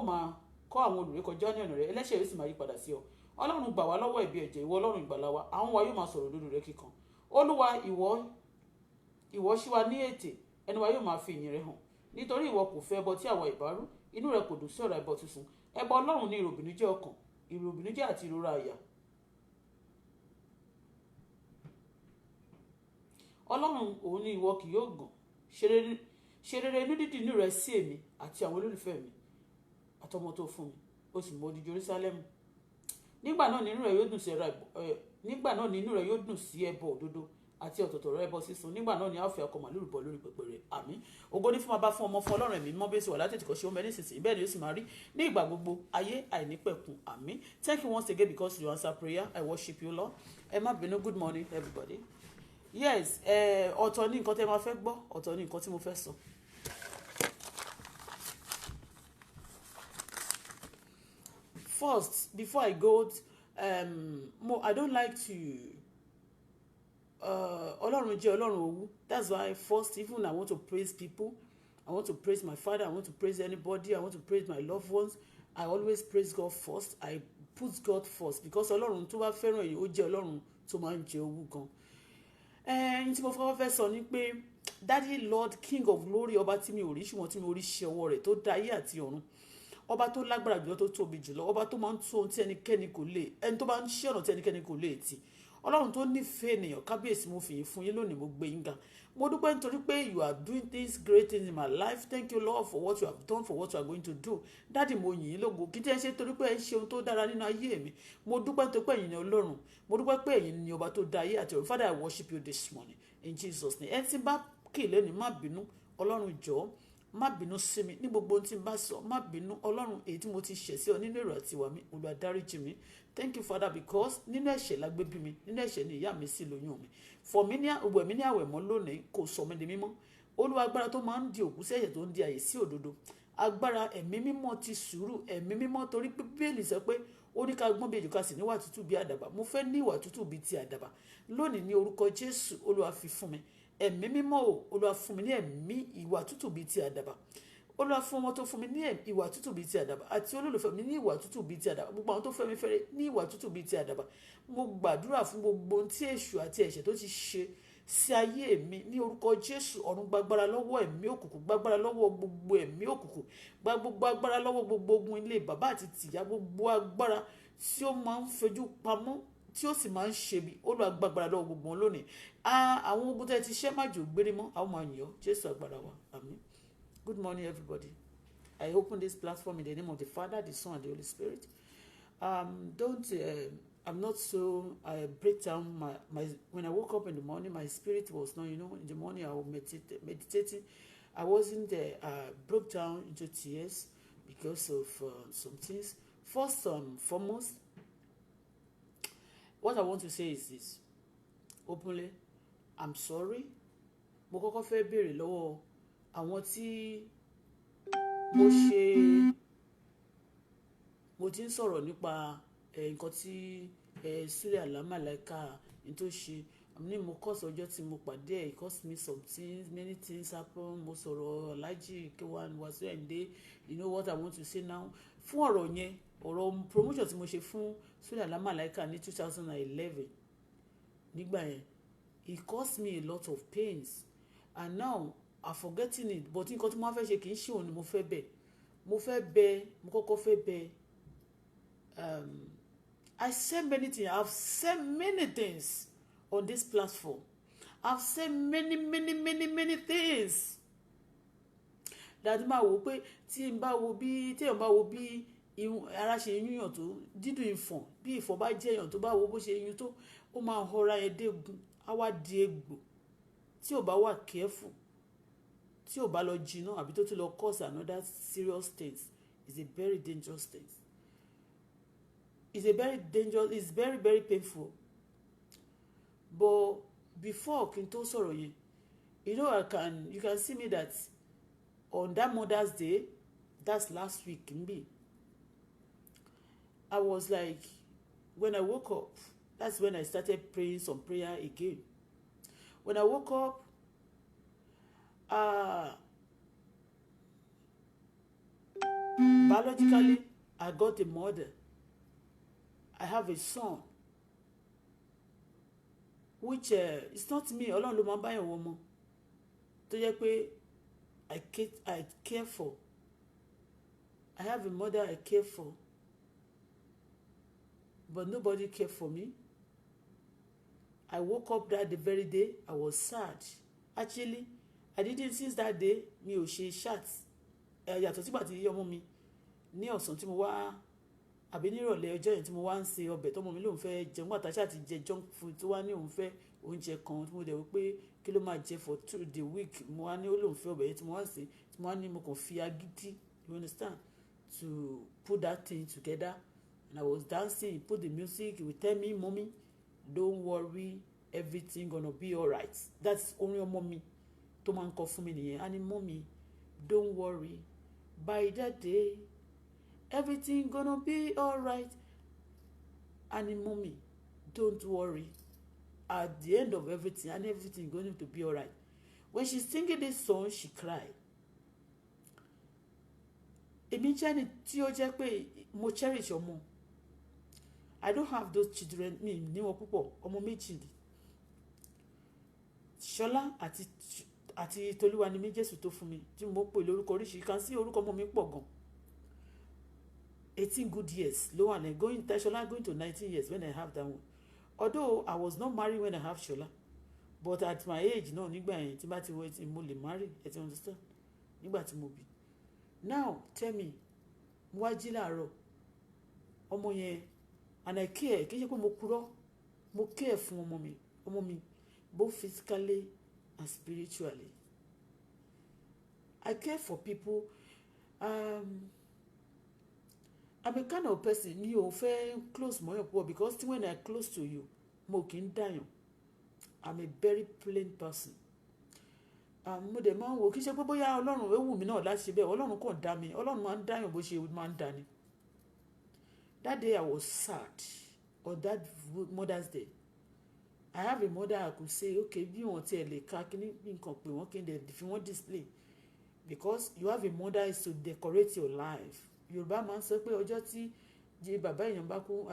máa kọ́ àwọn olùrékọjá ní ọ̀nà rẹ̀, ẹlẹ́ṣẹ̀ yóò sì máa yí padà sí ọ. Ọlọ́run gbà wá lọ́wọ́ ẹ̀bi ẹ̀jẹ̀, ìwọ Ọlọ́run ìgbàlà wa, àwọn wa yóò máa sọ̀rọ̀ òdodo rẹ kíkan. Olúwa, ìwọ ṣí wa ní ètè, ẹnu wa yóò máa fi ìyìn rẹ hàn. Nítorí ìwọ kò fẹ́ ẹbọ tí àwa ìbárú, inú rẹ kò dùn sí ọ̀rọ̀ ẹbọ sísun. Ẹbọ Ọlọ́run ní ìròbìnújẹ́ ọkàn, ìròbìnújẹ́ àti ìrora àyà. Ọlọ́run, òun ni ìwọ kì yóò gàn. Ṣe rere inú dídì inú rẹ sí èmi àti àwọn olólùfẹ́ mi àtọmọ tó fún mi, ó sì mọ odi Jerúsálẹ́mù. Nígbà náà ni inú rẹ yóò dùn sí ẹbọ òdodo àti ọ̀tọ̀tọ̀ rẹ ẹbọ sísun. Nígbà náà ni a ó fi akọ màlúù rúbọ lórí pẹpẹ rẹ. Àmín. Ògo ni fún baba, fún ọmọ, fún Ọlọ́run ẹ̀mí mímọ́, bí ó sì wà látètè kọ́ṣe ó mẹ́ nísinsìnyí, bẹ́ẹ̀ ni ó sì máa rí ní ìgbà gbogbo, ayé àìnípẹ̀kun. Àmín. Thank you once again because you answer prayer. I worship you, Lord. Ẹ má bínú. Good morning everybody. Yes, ọ̀tọ̀ ní nǹkan tẹ́ máa fẹ́ gbọ́, ọ̀tọ̀ ní nǹkan tí mo fẹ́ sọ. First, before I go, I don't like to. Ọlọ́run jẹ́ Ọlọ́run owú. That's why first, even I want to praise people. I want to praise my father. I want to praise anybody. I want to praise my loved ones. I always praise God first. I put God first because Ọlọ́run tó bá fẹ́ràn èyí, ó jẹ́ Ọlọ́run tó máa ń jẹ owú gan. Ẹ̀yin tí mo fẹ́ sọ ni pé Daddy Lord King of Glory, ọba tí mi ò rí ṣùgbọ́n tí mi ò rí ṣe ọwọ́ rẹ̀ tó dá ayé àti ọ̀run, ọba tó lágbára jùlọ tó tóbi jùlọ, ọba tó máa ń tú ohun tí ẹnikẹ́ni kò lè, ẹni tó bá ń ṣe ọ̀nà tí ẹnikẹ́ni kò lè tì, Ọlọ́run tó nífẹ̀ẹ́ ènìyàn. Kábíyèsí, mo fìyìn fún yín lónìí, mo gbé yín ga. Mo dúpẹ́ nítorí pé you are doing things great things in my life. Thank you Lord for what you have done, for what you are going to do. Daddy, mo yìn yín lógo. Kí tí ẹ ṣe torí pé ẹ ń ṣe ohun tó dára nínú ayé mi. Mo dúpẹ́ nítorí pé ẹ̀yin ni Ọlọ́run. Mo dúpẹ́ pé ẹ̀yin ni ọba tó dá ayé àti ọ̀run. Father, I worship you this morning in Jesus name. Ẹ tí bá kì lẹ́nu má bínú, Ọlọ́run jọ̀ọ́ má bínú sí mi ní gbogbo ohun tí n bá sọ, má bínú Ọlọ́run èyí tí mo ti ṣẹ̀ sí ọ nínú èrò àti ìwà mi. Olúwa dáríjì mi. Thank you Father because nínú ẹ̀ṣẹ̀ la gbé bí mi, nínú ẹ̀ṣẹ̀ ni ìyá mi sì lóyún mi. Fọ̀ mí ní òwò ẹ̀mí ní àwẹ̀ mọ́ lónìí, kò sọ mí di mímọ́. Olúwa, agbára tó máa ń di òkú sí ẹ̀ṣẹ̀ tó ń di àyè sí òdodo, agbára ẹ̀mí mímọ́ ti sùúrù, ẹ̀mí mímọ́ torí pé Bíbélì sọ pé ó ní ká gbọ́n bí ejò ká sì níwà tútù bí àdàbà. Mo fẹ́ ní ìwà tútù bí ti àdàbà lónìí ní orúkọ Jésù. Olúwa fi fún mi ẹ̀mí mímọ́ o. Olúwa fún mi ní ẹ̀mí ìwà tútù bí ti àdàbà. Olúwa fún ọmọ tó fún mi ní ìwà tútù bíi ti àdàbà àti olólùfẹ́ mi ní ìwà tútù bíi ti àdàbà. Gbogbo àwọn tó fẹ́ mi fẹ́rẹ̀ ní ìwà tútù bíi ti àdàbà. Mo gbàdúrà fún gbogbo ohun tí èṣù àti ẹ̀ṣẹ̀ tó ti ṣe sí ayé mi ní orúkọ Jésù. Ọ̀run gbàgbára lọ́wọ́ ẹ̀mí òkùnkùn, gbàgbára lọ́wọ́ gbogbo ẹ̀mí òkùnkùn, gbogbo agbára lọ́wọ́ gbogbo ogun ilé bàbá àti tìyá, gbogbo agbára tí ó máa ń fejú pamọ́ tí ó sì máa ń ṣe bí. Olúwa gbàgbára lọ́wọ́ gbogbo wọn lónìí. Àwọn ogun tẹ́ ti ṣẹ́ má jò gbére mọ́, àwọn máa yàn Jésù agbára wa. Àmín. Good morning everybody. I open this platform in the name of the Father, the Son, and the Holy Spirit. I'm not so, I break down when I woke up in the morning, my spirit was not, in the morning I was meditating. I wasn't there, broke down into tears because of some things. First and foremost, what I want to say is this, openly, I'm sorry. Mo kọ́kọ́ fẹ́ béèrè lọ́wọ́ àwọn tí mo ti ń sọ̀rọ̀ nípa nǹkan tí Sule Alao-Malaika ní tó ṣe. Ní mo kọ́sì ọjọ́ tí mo pàdé ẹ̀, it cost me some things, many things happen. Mo sọ̀rọ̀ Alhaji K1 Wasiu Ayinde, you know what I want to say now. Fún ọ̀rọ̀ yẹn, ọ̀rọ̀ promotion tí mo ṣe fún Sule Alao-Malaika ní 2011 nígbà yẹn, it cost me a lot of pains and now I'm forgetting it, but nǹkan tí mo fẹ́ ṣe kì í ṣe òun ni mo fẹ́ bẹ̀. Mo kọ́kọ́ fẹ́ bẹ̀. I said many things. I've said many things on this platform. I've said many things. That máa wò pé téèyàn bá wo bí ara ṣe yúnyàn tó, dídùn ìfọ̀n, bí ìfọ̀n bá jẹ́ èèyàn tó bá wo bó ṣe yún tó, ó máa họra ẹ̀ dégun, á wá di egbò tí ò bá wà careful, tí ò bá lọ jìnnà àbí tó tún lọ cause another serious things. It's a very dangerous thing. It's very very painful. But before kí n tó sọ̀rọ̀ yẹn, you can see me that on that Mother's Day, that's last week I was like, when I woke up, that's when I started praying some prayer again. When I woke up, Biologically, I got a mother. I have a son, which it's not me. Ọlọ́run ló máa ń báyọ̀ wọ́n mọ́. Tó yẹ pé I care for. I have a mother I care for. But nobody cared for me. I woke up that the very day, I was sad. Actually, I didn't since that day, mi ò ṣe chat. Yàtọ̀ sígbà tí ọmọ mi ní ọ̀sán tí mo wá àbí nírọ̀lẹ́ ọjọ́ yẹn tí mo wá ń ṣe ọbẹ̀ tọ́mọ mi lòun fẹ́ jẹun gbàtà ṣáà ti jẹ junk food tó wá ní òun fẹ́ oúnjẹ kan tí mo dẹ̀ wò pé kí ló máa jẹ for the week mo wá ní ó lòun fẹ́ ọbẹ̀ yẹn tí mo wá ṣe tí mo wá ní mo kàn fi agídí, you understand, to put that thing together. And I was dancing, he put the music, he would tell me, mommy, don't worry, everything gonna be alright. That's only your mommy tó máa ń kọ fún mi nìyẹn. And mommy, don't worry, by that day everything gonna be alright. And mommy, don't worry, at the end of everything and everything going to be alright. When she's singing this song, she cried. Èmi jẹ́ ni tí ó jẹ́ pé mo cherish ọmọ. I don't have those children, mi ní wọn púpọ̀, ọmọ méjì ni. Ṣọlá àti Tolúwa ni mi Jésù tó fún mi tí mo pè lórúkọ oríṣiríṣi kan sí orúkọ ọmọ mi pọ̀ gan. 18 good years ló wà lẹ́yìn going Ṣọlá going to 19 years when I have that one. Although I was not married when I have Ṣọlá, but at my age náà nígbà yẹn tí bá ti wọ mo lè marry, ẹ ti understand, nígbà tí mo bí. Now tell me, mo wá jí láàárọ̀ ọmọ yẹn and I care, kì í ṣe pé mo purọ́, mo care fún ọmọ mi both physically and spiritually. I care for people. I'm a kind of person mi ò fẹ́ close mọ́ yàn púpọ̀ because when I close to you mo kì í dàyàn. I'm a very plain person. Mo dẹ̀ máa ń wo kì í ṣe pé bóyá Ọlọ́run ó wù mí náà láti ṣe bẹ́ẹ̀, Ọlọ́run kàn dá mi, Ọlọ́run máa ń dàyàn bó ṣe máa ń dá ni. That day I was sad, on that Mother's Day. I have a mother I could say, okay, bí wọ́n ti ẹ̀ lè ka kíní nǹkan pé wọ́n kí n dẹ̀ fi wọ́n display, because you have a mother is to decorate your life. Yorùbá máa ń sọ pé ọjọ́ tí bàbá èèyàn bá kú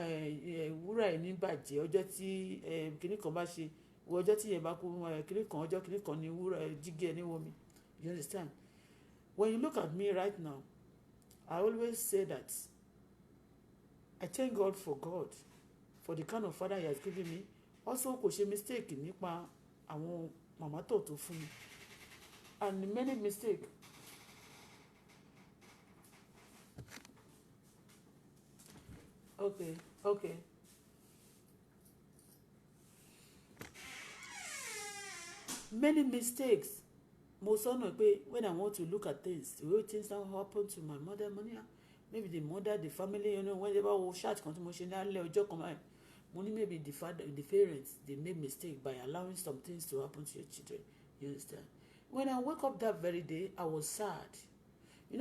wúrà ẹ̀ ní bàjẹ́, ọjọ́ tí kíní kan bá ṣe ọjọ́ tí yẹn bá kú kíní kan ọjọ́ kíní kan ní wúrà jígẹ̀ ní wọ́n mi. You understand? When you look at me right now, I always say that I thank God for the kind of father he has given me. Also kò ṣe mistake nípa àwọn màmá tó fún mi, and many mistake. Okay. Many mistakes. Mo sọnà pé when I want to look at things, the way things now happen to my mother, maybe the mother, the family, when they were short kan tí mo ṣe ní alẹ́ ọjọ́ kan báyìí, mo ní maybe the parents, they made mistake by allowing some things to happen to your children. You understand? When I woke up that very day, I was sad.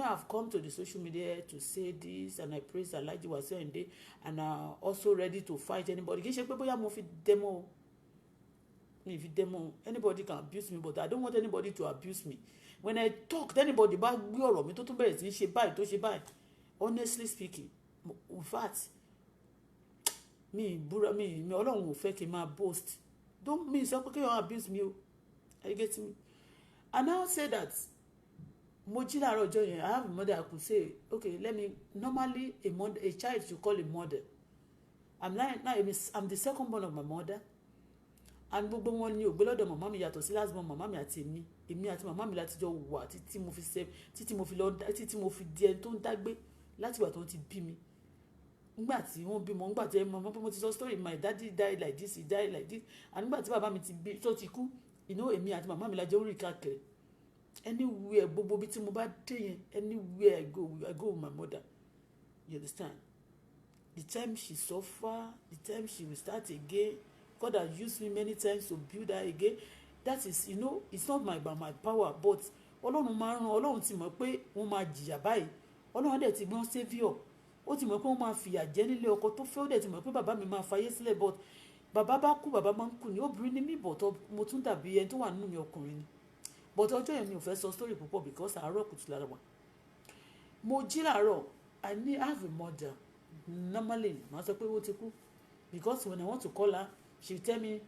I've come to the social media to say this, and I praise Alhaji Wasiu Ayinde, and I'm also ready to fight anybody. Kì í ṣe pé bóyá mo fi demo. If you demo, anybody can abuse me, but I don't want anybody to abuse me. When I talk, anybody bá gbé ọ̀rọ̀ mi tó tún bẹ̀rẹ̀ sí ṣe báyìí tó ṣe báyìí. Honestly speaking, in fact, mi Ọlọ́run ò fẹ́ kí n máa boast. Don't mean sọ pé kí wọ́n abuse me o. Are you getting me? And now say that mo jí láàárọ̀ ọjọ́ yẹn, I have a mother I could say, okay, normally a child should call a mother. I'm the second born of my mother. And gbogbo wọn ní ògbé lọ́dọ̀ màmá mi yàtọ̀ sí last born màmá mi àti èmi àti màmá mi láti jọ wà títí mo fi di ẹni tó ń dágbé láti ìgbà tó ń ti bí mi. Nígbà tí wọ́n bí mo, nígbà tí mo ti sọ story, my daddy died like this, he died like this, and nígbà tí bàbá mi tó ti kú, èmi àti màmá mi la jọ rìn káàkiri. Anywhere, gbogbo bí tí mo bá dé yẹn, anywhere I go with my mother. You understand? The time she suffer, the time she will start again, God has used me many times to build her again. That is, it's not by my power, but Ọlọ́run ti mọ̀ pé wọ́n máa jìyà báyìí. Ọlọ́run dẹ̀ ti gbọ́n savior. Ó ti mọ̀ pé wọ́n máa fìyà jẹ nílé ọkọ tó fẹ́, ó dẹ̀ ti mọ̀ pé bàbá mi máa fayé sílẹ̀, but bàbá bá kú, bàbá máa ń kú ni. Obìnrin ni mí, but mo tún dàbí ẹni tó wà nínú mi ọkùnrin ni. But ọjọ́ yẹn mi ò fẹ́ sọ story púpọ̀ because àárọ̀ kùtù lára wà. mo jí làárọ̀, I have a mother normally màá sọ pé ó ti kú, because when I want to call her she tell me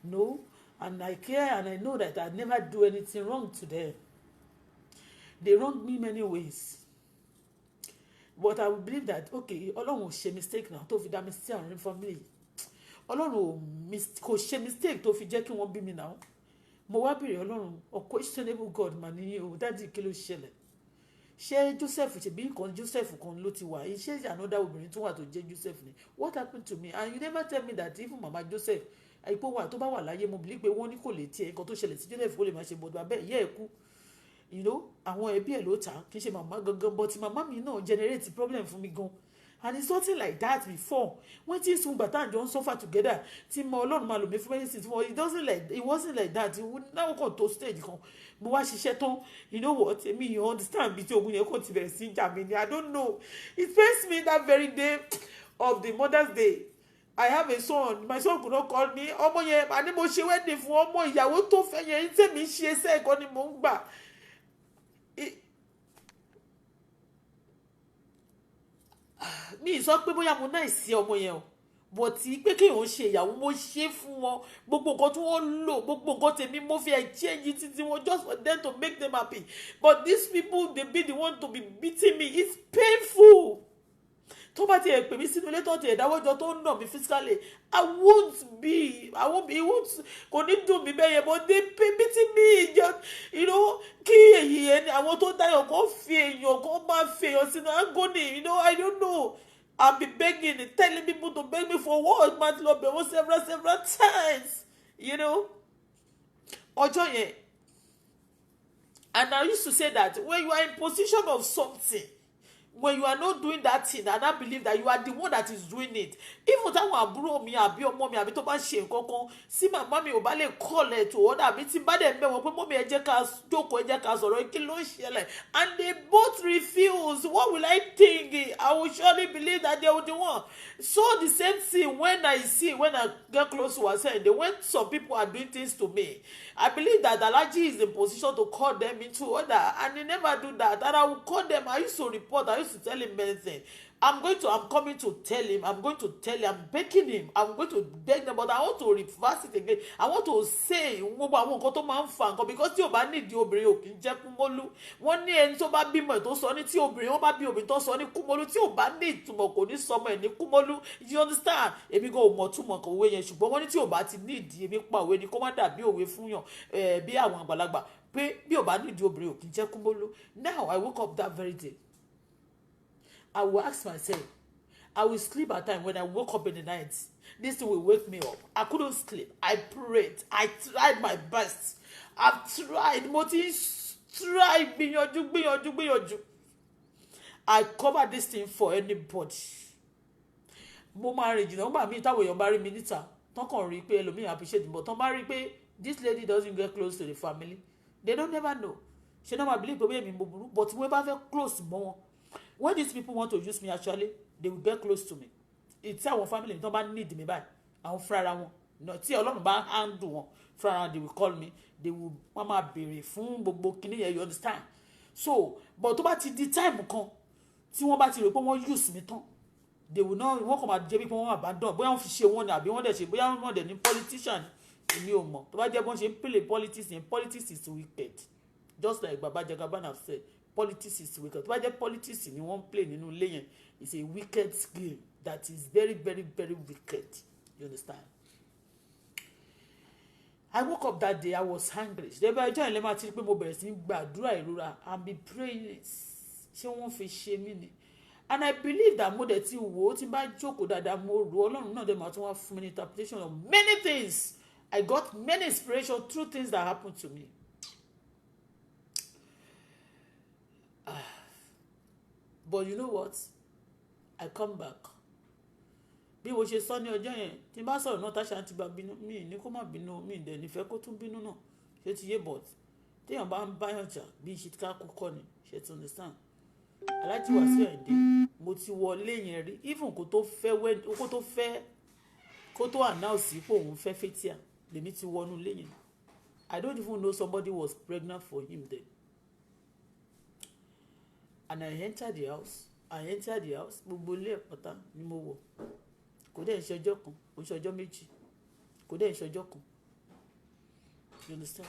no, and I care and I know that I never do anything wrong to them. They wrong me many ways, but I will believe that okay, Ọlọ́run ò ṣe mistake náà tó fi dá mi sí àwọn family. Ọlọ́run kò ṣe mistake tó fi jẹ́ kí wọ́n bí mi náà. Mo wá bèrè Ọlọ́run, questionable God mà ní o, dájú kí ló ṣẹlẹ̀? Ṣé Joseph ṣe bí nǹkan Joseph kan ló ti wà? Ṣé another obìnrin tó wà tó jẹ́ Joseph ni? What happened to me? And you never tell me that even Mama Joseph àìpó wà tó bá wà láyé, mo believe pé wọ́n ní kò lè tiẹ̀ nǹkan tó ṣẹlẹ̀ sí Joseph kó lè máa ṣe bọ̀dọ̀ abẹ́ ìyá ẹ̀ kú. You know, àwọn ẹbí ẹ̀ ló tà kì í ṣe màmá gangan, but màmá mi náà generate problem fún mi gan. And it's something like that before. When things move but and John suffer together, tí mo Ọlọ́run máa lò mí fún medicine, it wasn't like that. It would now come to stage kan. Mo wá ṣiṣẹ́ tán. You know what? You understand bí tí ogun yẹn kò ti bẹ̀rẹ̀ sí jà mí ni. I don't know. It pains me that very day of the Mother's Day. I have a son. My son could not call me. Ọmọ yẹn, àní mo ṣe wedding fún ọmọ ìyàwó tó fẹ́ yẹn. Tèmi ṣe ẹsẹ̀ ẹ̀kọ́ ni mo ń gbà. Mi sọ pé bóyá mo náà sí ọmọ yẹn o, but pé kéèyàn ṣe ìyàwó mo ṣe fún wọn, gbogbo nǹkan tí wọ́n lò, gbogbo nǹkan tèmi mo fi exchange títí wọn just for them to make them happy, but these people they be the one to be beating me. It's painful. Tó bá ti ẹ̀ pè mí sínú ilé tó ti ẹ̀dáwọ́jọ tó ń nà mí physically, I won't be, kò ní dùn mí bẹ́yẹn, but they beating me just, you know, kí èyí ẹni àwọn tó dáyọ̀ kó fi èèyàn kó máa fi èèyàn sínú agony, you know, I don't know. I'll be begging and telling people to beg me for what? Man, love me several times, you know. Ọjọ́ yẹn, and I used to say that when you are in position of something, when you are not doing that thing, and I believe that you are the one that is doing it, even táwọn àbúrò mi àbí ọmọ mi àbí tó bá ń ṣe nǹkan kan, sí màmá mi ò bá lè call ẹ̀ tó ọ̀dà àbí tí bá dẹ̀ ń bẹ̀ wọ́n pé mọ́mí ẹ jẹ́ ká jókòó, ẹ jẹ́ ká sọ̀rọ̀, kí ló ń ṣẹlẹ̀, and they both refuse. What will I think? I will surely believe that they will the one. So the same thing when I get close to Asende, when some people are doing things to me, I believe that Alhaji is in position to call them into order, and he never do that. And I will call them. I used to report. I used to tell him many things. I'm coming to tell him. I'm begging him. I'm going to beg them, but I want to reverse it again. I want to say, because tí o bá nídìí obìnrin ò kì í jẹ́ kúmọ́lú. Wọ́n ní ẹni tó bá bímọ tó sọ ní tí obìnrin wọn bá bí obìnrin tó sọ ní kúmọ́lú, tí ò bá ní ìtumọ̀ kò ní sọmọ ẹ̀ ní kúmọ́lú. You understand? Èmi gan ò mọ̀ túmọ̀ kan òwe yẹn, ṣùgbọ́n wọ́n ní tí ò bá ti nídìí, èmi pa òwe ni kó má dàbí òwe fún yàn bí àwọn àgbàlagbà pé bí ò bá nídìí obìnrin ò kì í jẹ́ kúmọ́lú. Now I woke up that very day. I will ask myself, I will sleep at time when I woke up in the night. This thing will wake me up. I couldn't sleep. I prayed. I tried my best. I've tried. Gbìyànjú. I cover this thing for anybody. Mo máa rìn jìnnà nígbà míì táwọn èèyàn bá rí mi níta, tán kàn rí pé ẹlòmíì appreciate me, but tán bá rí pé this lady doesn't get close to the family. They don't never know. Ṣé náà máa believe pé èmi mo burú, but wọ́n bá fẹ́ close mọ́ wọn. When these people want to use me, actually, they will get close to me. It's our family. Don't need me back. Àwọn fúnra wọn. No, tí Ọlọ́run bá handle wọn. Fúnra wọn, they will call me. They will mama béèrè fún gbogbo kíní yẹn, you understand? So, but tó bá ti di time kan, tí wọ́n bá ti rò pé wọ́n use me tán, they will not. Wọ́n kàn máa jẹ́ bí wọ́n abandon. Bóyá wọ́n fi ṣe wọn ni àbí wọ́n dẹ̀ ṣe. Bóyá wọ́n dẹ̀ ní politician. Èmi ò mọ̀. Tó bá jẹ́ bọ́n ṣe ń play politics, and politics is wicked. Just like Baba Jagaban have said. Politics is wicked. Tó bá jẹ́ politics ni wọ́n play nínú ilé yẹn, it's a wicked game that is very, very, very wicked. You understand? I woke up that day, I was hungry. Ṣé ọjọ́ ìlẹ́ máa ti rí pé mo bẹ̀rẹ̀ sí ní gbàdúrà ìrora and be praying. Ṣé wọ́n fi ṣe mí ni? And I believe that mo dẹ̀ ti wò ó tí bá jókòó dáadáa mo rò Ọlọ́run náà dẹ̀ máa tún wá fún mi ní interpretation of many things. I got many inspiration through things that happened to me. But you know what? I come back. Bí mo ṣe sọ ní ọjọ́ yẹn, tí n bá sọ̀rọ̀ náà Tasha ti bá bínú, mi ní kó má bínú, mi dẹ̀ nífẹ̀ẹ́ kó tún bínú náà. Ṣé ti yé but? Téèyàn bá ń báyàn jà bí ṣe ká kúkọ ni, ṣe ti understand? Alhaji Wasiu Ayinde, mo ti wọlé yẹn rí, even kó tó announce pé òun fẹ́ Fathia, lèmi ti wọnú ilé yẹn. I don't even know somebody was pregnant for him then. and I entered the house. Gbogbo ilé ẹ̀pọ̀tá ni mo wọ̀. Kò dẹ̀ ṣe ọjọ́ kan, kò ṣe ọjọ́ méjì, kò dẹ̀ ṣe ọjọ́ kan. You understand?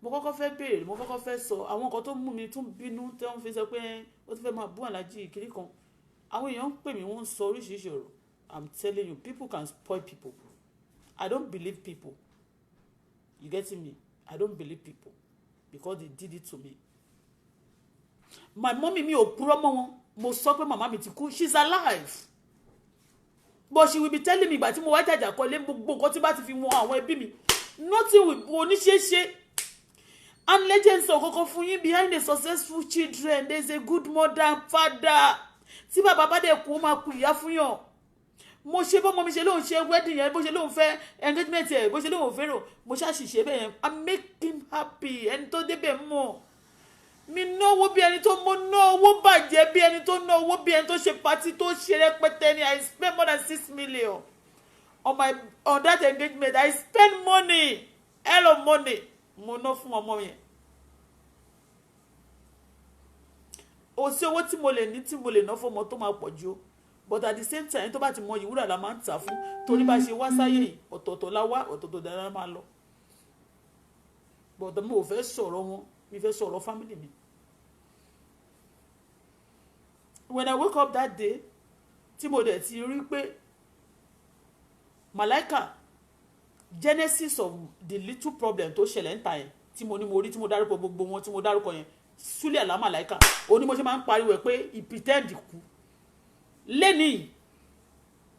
Mo kọ́kọ́ fẹ́ béèrè, mo kọ́kọ́ fẹ́ sọ àwọn nǹkan tó mú mi tún bínú tí wọ́n fi sọ pé ó ti fẹ́ máa bú Alhaji kiri kan. Àwọn èèyàn ń pè mí, wọ́n ń sọ oríṣiríṣi ọ̀rọ̀. I'm telling you, people can spoil people. I don't believe people. You getting me? I don't believe people because they did it to me. My mommy mi ò purọ́ mọ́ wọn. Mo sọ pé màmá mi ti kú. She's alive. But she will be telling me ìgbà tí mo wá jàjà kọ́lé gbogbo nǹkan tí bá ti fi wọn àwọn ẹbí mi. Nothing will oníṣeéṣe. And legends of kọ́kọ́ fún yín, behind the successful children there is a good mother and father. Tí bàbá bá dẹ̀ kú ó máa kú ìyá fún yàn. Mo ṣe bọ́ mọ́ mi ṣe lóun ṣe wedding yẹn bó ṣe lóun fẹ́ engagement yẹn bó ṣe lóun fẹ́ràn mo ṣàṣìṣe bẹ́ẹ̀ yẹn I make him happy ẹni tó débẹ̀ mọ̀ mi náwó bí ẹni tó mo ná owó bàjẹ́ bí ẹni tó ná owó bí ẹni tó ṣe party tó ṣe rẹpẹtẹ ni I spend more than 6 million on that engagement. I spend money hell of money mo ná fún ọmọ yẹn. Ó sí owó tí mo lè ní tí mo lè ná fún ọmọ tó máa pọ̀ jù but at the same time tó bá ti mọ ìwúrà la máa ń tà fún torí bá ṣe wá sáyé yìí ọ̀tọ̀ọ̀tọ̀ la wá ọ̀tọ̀ọ̀tọ̀ dára máa lọ but mo ò fẹ́ sọ̀rọ̀ wọn mi fẹ́ sọ̀rọ̀ family mi. When I woke up that day tí mo dẹ̀ ti rí pé Malaika genesis of the little problem tó ṣẹlẹ̀ ń ta yẹn tí mo ní mo rí tí mo dárúkọ gbogbo wọn tí mo dárúkọ yẹn Súlẹ̀ Àlá Malaika ó ní mo ṣe máa ń pariwo ẹ̀ pé he pretend kú lẹ́ni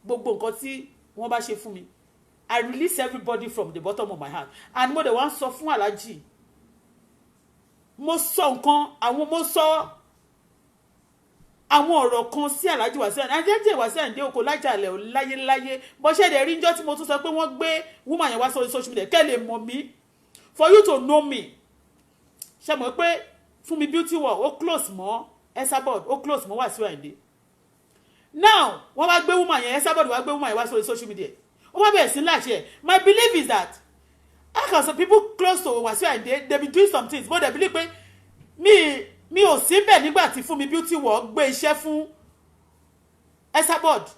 gbogbo nǹkan tí wọ́n bá ṣe fún mi I release everybody from the bottom of my heart and mo dẹ̀ wá ń sọ fún Alhaji mo sọ nǹkan àwọn mo sọ àwọn ọ̀rọ̀ kan sí Alhaji Wasiu Ayinde Wasiu Ayinde oko lájàlẹ̀ láyéláyé bó ṣe dẹ̀ rí njọ́ tí mo tún sọ pé wọ́n gbé woman yẹn wá sórí social media kẹ́ lè mọ̀ mí for you to know me ṣe mọ̀ pé Fúnmi Beauty World ó close mọ́ Esabod ó close mọ́ Wasiu Ayinde now wọ́n wá gbé woman yẹn Esabod wá gbé woman yẹn wá sórí social media ó wá bẹ̀rẹ̀ sí láṣẹ my belief is that how can some people close to Wasiu Ayinde they be doing some things but they believe pé mi ò síbẹ̀ nígbà tí Fúnmi Beauty World gbé iṣẹ́ fún Esabod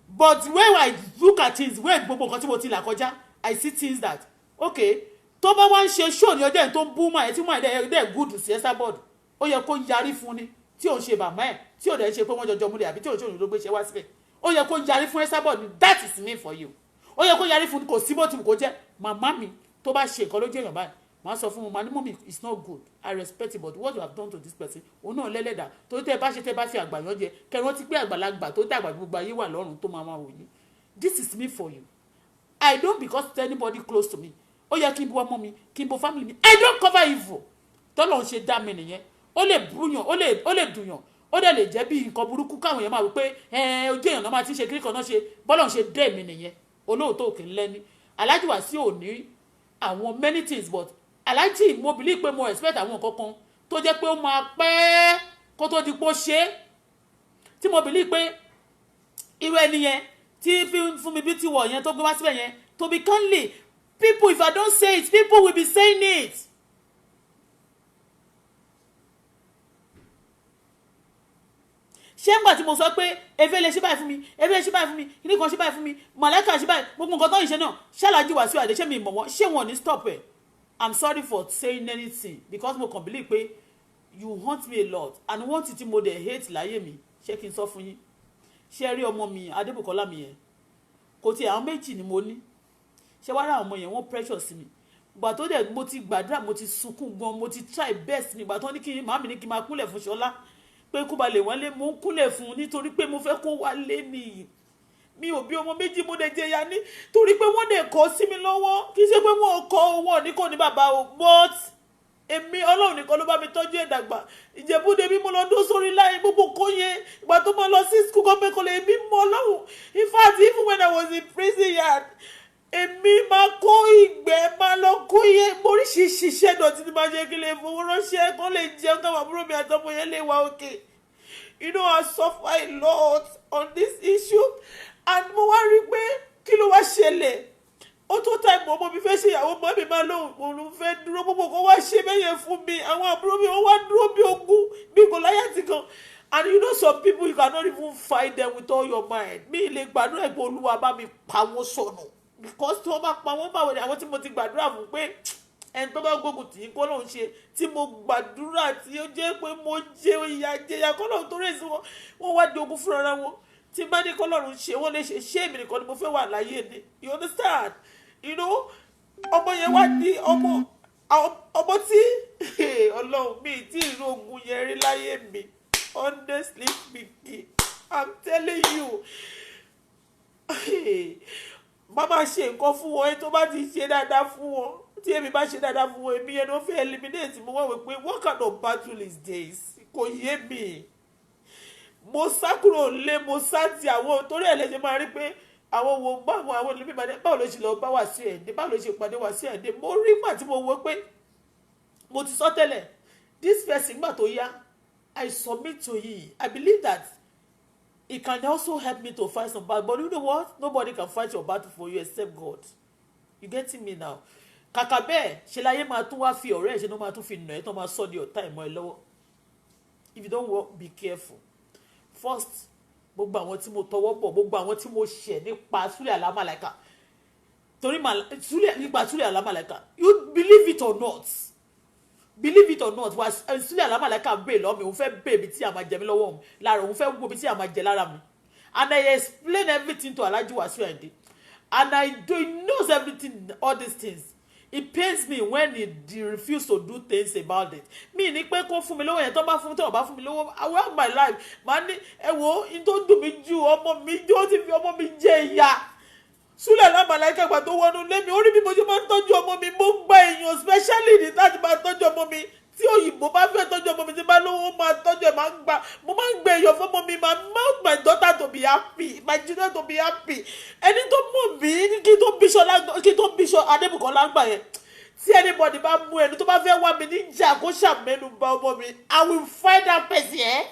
but when I look at things when gbogbo nǹkan tí mo ti là kọjá I see things that okay tó bá wá ń ṣe show ní ọjọ́ yẹn tó ń bú mọ́ ẹ̀ tí wọ́n dẹ̀ good sí Esabod ó yẹ kó yarí fún ni tí ò ń ṣe bàmá ẹ̀ tí ò dẹ̀ ń ṣe pé wọ́n jọjọ múlẹ̀ àbí tí ò ń ṣe òun ló gbé ṣe wá síbẹ̀ ó yẹ kó yarí fún Esabod ni that is me for you ó yẹ kó yarí fún kò sí bó ti kò jẹ́ màmá mi tó bá ṣe nǹkan lójú èèyàn báyìí màá sọ fún mi mọ́mí it's not good I respect it but what you have done to this person òun náà lẹ́lẹ́dà tó tẹ́ bá ṣe tẹ́ bá fi àgbàyàn jẹ kẹrin ti pé àgbàlagbà tó dàgbà gbogbo ayé wà lọ́rùn tó máa wò yín this is me for you I don't because anybody close to me ó yẹ kí n bu ọmọ mi kí n bu family mi I don't cover evil tọ́lọ̀ ń ṣe dá mi nìyẹn ó lè búyàn ó lè dùyàn ó dẹ̀ lè jẹ́ bí nǹkan burúkú káwọn èèyàn máa wí pé ojú èèyàn náà máa ti ṣe kíríkọ náà ṣe bọ́lọ̀ ń ṣe dé mi nìyẹn olóòótọ́ òkè ńlẹ́ni Alhaji Wasiu ò ní àwọn many things but Alhaji mo believe pé mo expect àwọn nǹkan kan tó jẹ́ pé ó máa pẹ́ kó tó di pé ó ṣe tí mo believe pé irú ẹni yẹn tí Fúnmi Beauty World yẹn tó gbé wá síbẹ̀ yẹn to be kindly people if I don't say it people will be saying it. ṣé ń gbà tí mo sọ pé efe lè ṣe báyìí fún mi efe lè ṣe báyìí fún mi kíní kan ṣe báyìí fún mi Malaika ṣe báyìí gbogbo nǹkan tó ń ṣe náà ṣé Alhaji Wasiu Ayinde ṣé mi mọ̀ wọ́n ṣé wọ́n ní stop ẹ̀ I'm sorry for saying anything because mo kàn believe pé you haunt me a lot and one thing tí mo dey hate láyé mi ṣé kí n sọ fún yín ṣé rí ọmọ mi Adébùkọ́lá mi yẹn kò tí àwọn méjì ni mo ní ṣé wá rà ọmọ yẹn wọ́n pressure sí mi ìgbà tó dẹ̀ mo ti gbàdúrà mo ti sunkún gan mo ti try best mi ìgbà tó ní kí màmí ní kí n máa kúnlẹ̀ fún Ṣọlá pé kó ba lè wọ́n lé mo ń kúnlẹ̀ fún un nítorí pé mo fẹ́ kó wá lé nìyí mi ò bí ọmọ méjì mo dẹ̀ jẹyà ní torí pé wọ́n dẹ̀ kọ́ sí mi lọ́wọ́ kì í ṣe pé wọ́n kọ́ owó ní kò ní bàbá o but èmi Ọlọ́run nìkan ló bá mi tọ́jú ẹ̀ dàgbà Ìjẹ̀bú-Òde bí mo lọ dó sórí láyé gbogbo kó yẹn ìgbà tó mo lọ sí school gọ́ọ̀mẹ̀ kọ́lé èmi mọ Ọlọ́run in fact even when I was in prison yard èmi máa kó ìgbẹ́ máa lọ kó yẹ oríṣiríṣi iṣẹ́ dọ̀tí ni máa ṣe kí lè fowó ránṣẹ́ kó lè jẹun káwọn àbúrò mi àtọmọ yẹn lè wá òkè you know I suffer a lot on this issue and mo wá rí pé kí ló wá ṣẹlẹ̀ ó tó táìmù ọmọ mi fẹ́ ṣe ìyàwó mọ́ mi máa lóhùn òun fẹ́ dúró gbogbo kan wá ṣe bẹ́yẹn fún mi àwọn àbúrò mi wọ́n wá dúró bí ogun bí Gòláyátì kan. And you know some people you cannot even fight them with all your mind. Mi lè gbàdúrà pé Olúwa bá mi pa wọ́n sọnù because tí wọ́n bá pa wọ́n báwo ni àwọn tí mo ti gbàdúrà fún pé ẹni tó bá gbógun tì í kọ́ lóun ṣe tí mo gbàdúrà tí ó jẹ́ pé mo jẹ ìyà jẹyà kọ́ lóun tó rẹ̀ sí wọn wọ́n wá di ogun fúnra wọn tí bá ní kọ́ lọ́run ṣe wọ́n lè ṣe èmi nìkan ni mo fẹ́ wà láyé ni you understand you know ọmọ yẹn wá di ọmọ tí Ọlọ́run mi tí ìlú ogun yẹn rí láyé mi honestly speaking I'm telling you mama ṣe nǹkan fún wọn tó bá ti ṣe dáadáa fún wọn tí èmi bá ṣe dáadáa fún wọn èmi yẹn ló fẹ́ eliminate mo wá wò pé what kind of battle is this kò yé mi mo sá kúrò lé mo sá ti àwọn torí ẹ̀ lè ṣe máa rí pé àwọn wo báwọn àwọn olùbí máa báwo ló ṣe lọ bá wà sí ẹ̀dẹ́ báwo ló ṣe pàdé wà sí ẹ̀dẹ́ mo rí gbà tí mo wò pé mo ti sọ tẹ́lẹ̀ this person gbà tó yá I submit to you. I believe that it can also help me to fight some battle. But you know what? Nobody can fight your battle for you except God. You getting me now? Kàkà bẹ́ẹ̀ ṣe láyé máa tún wá fi ọ̀rẹ́ ẹ̀ ṣe ló máa tún fi nà ẹ́ tó máa sọ di ọ̀tá ìmọ̀ ẹ lọ́wọ́. If you don't work, be careful. First, gbogbo àwọn tí mo tọwọ́ bọ̀, gbogbo àwọn tí mo ṣẹ̀ nípa Súlẹ̀ Àlámàlàíkà. Torí nípa Súlẹ̀ Àlámàlàíkà. You believe it or not? Believe it or not, was Súlẹ̀ Àlámàlàíkà ń bè lọ́wọ́ mi òun fẹ́ bè mi tí a máa jẹ mí lọ́wọ́ mi lára òun fẹ́ wo mi tí a máa jẹ lára mi and I explain everything to Alhaji Wasiu Ayinde and he knows everything all these things. It pains me when he refuse to do things about it. Mi ní pé kó fún mi lówó yẹn tó bá fún mi tó bá fún mi lówó I will have my life màá ní ẹ wo in tó dùn mí ju ọmọ mi jó ti fi ọmọ mi jẹ ìyà. Súlẹ̀ Àlámàlàíkà ìgbà tó wọnú lé mi ó rí bí mo ṣe máa ń tọ́jú ọmọ mi mo gba èèyàn especially ní láti máa tọ́jú ọmọ mi tí òyìnbó bá fẹ́ tọ́jú ọmọ mi tí bá lówó máa tọ́jú ẹ̀ mo máa ń gbé èèyàn fún ọmọ mi máa mount my daughter to be happy my children to be happy ẹni tó mọ̀ mí kí tó bíṣọ Adébùkọ́lá gbà yẹn tí anybody bá mú ẹni tó bá fẹ́ wá mi níjà kó ṣàmẹ́nu bà ọmọ mi I will find that person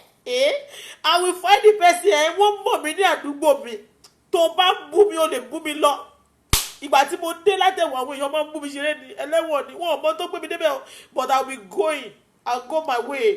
I will find the person wọ́n mọ̀ mí ní àdúgbò mi. Tó bá bú mi ó lè bú mi lọ ìgbà tí mo dé látẹ̀wọ̀n àwọn èèyàn máa ń bú mi ṣeré ní ẹlẹ́wọ̀n ni wọ́n mọ́ tó gbé mi débẹ̀ but I will be going I'll go my way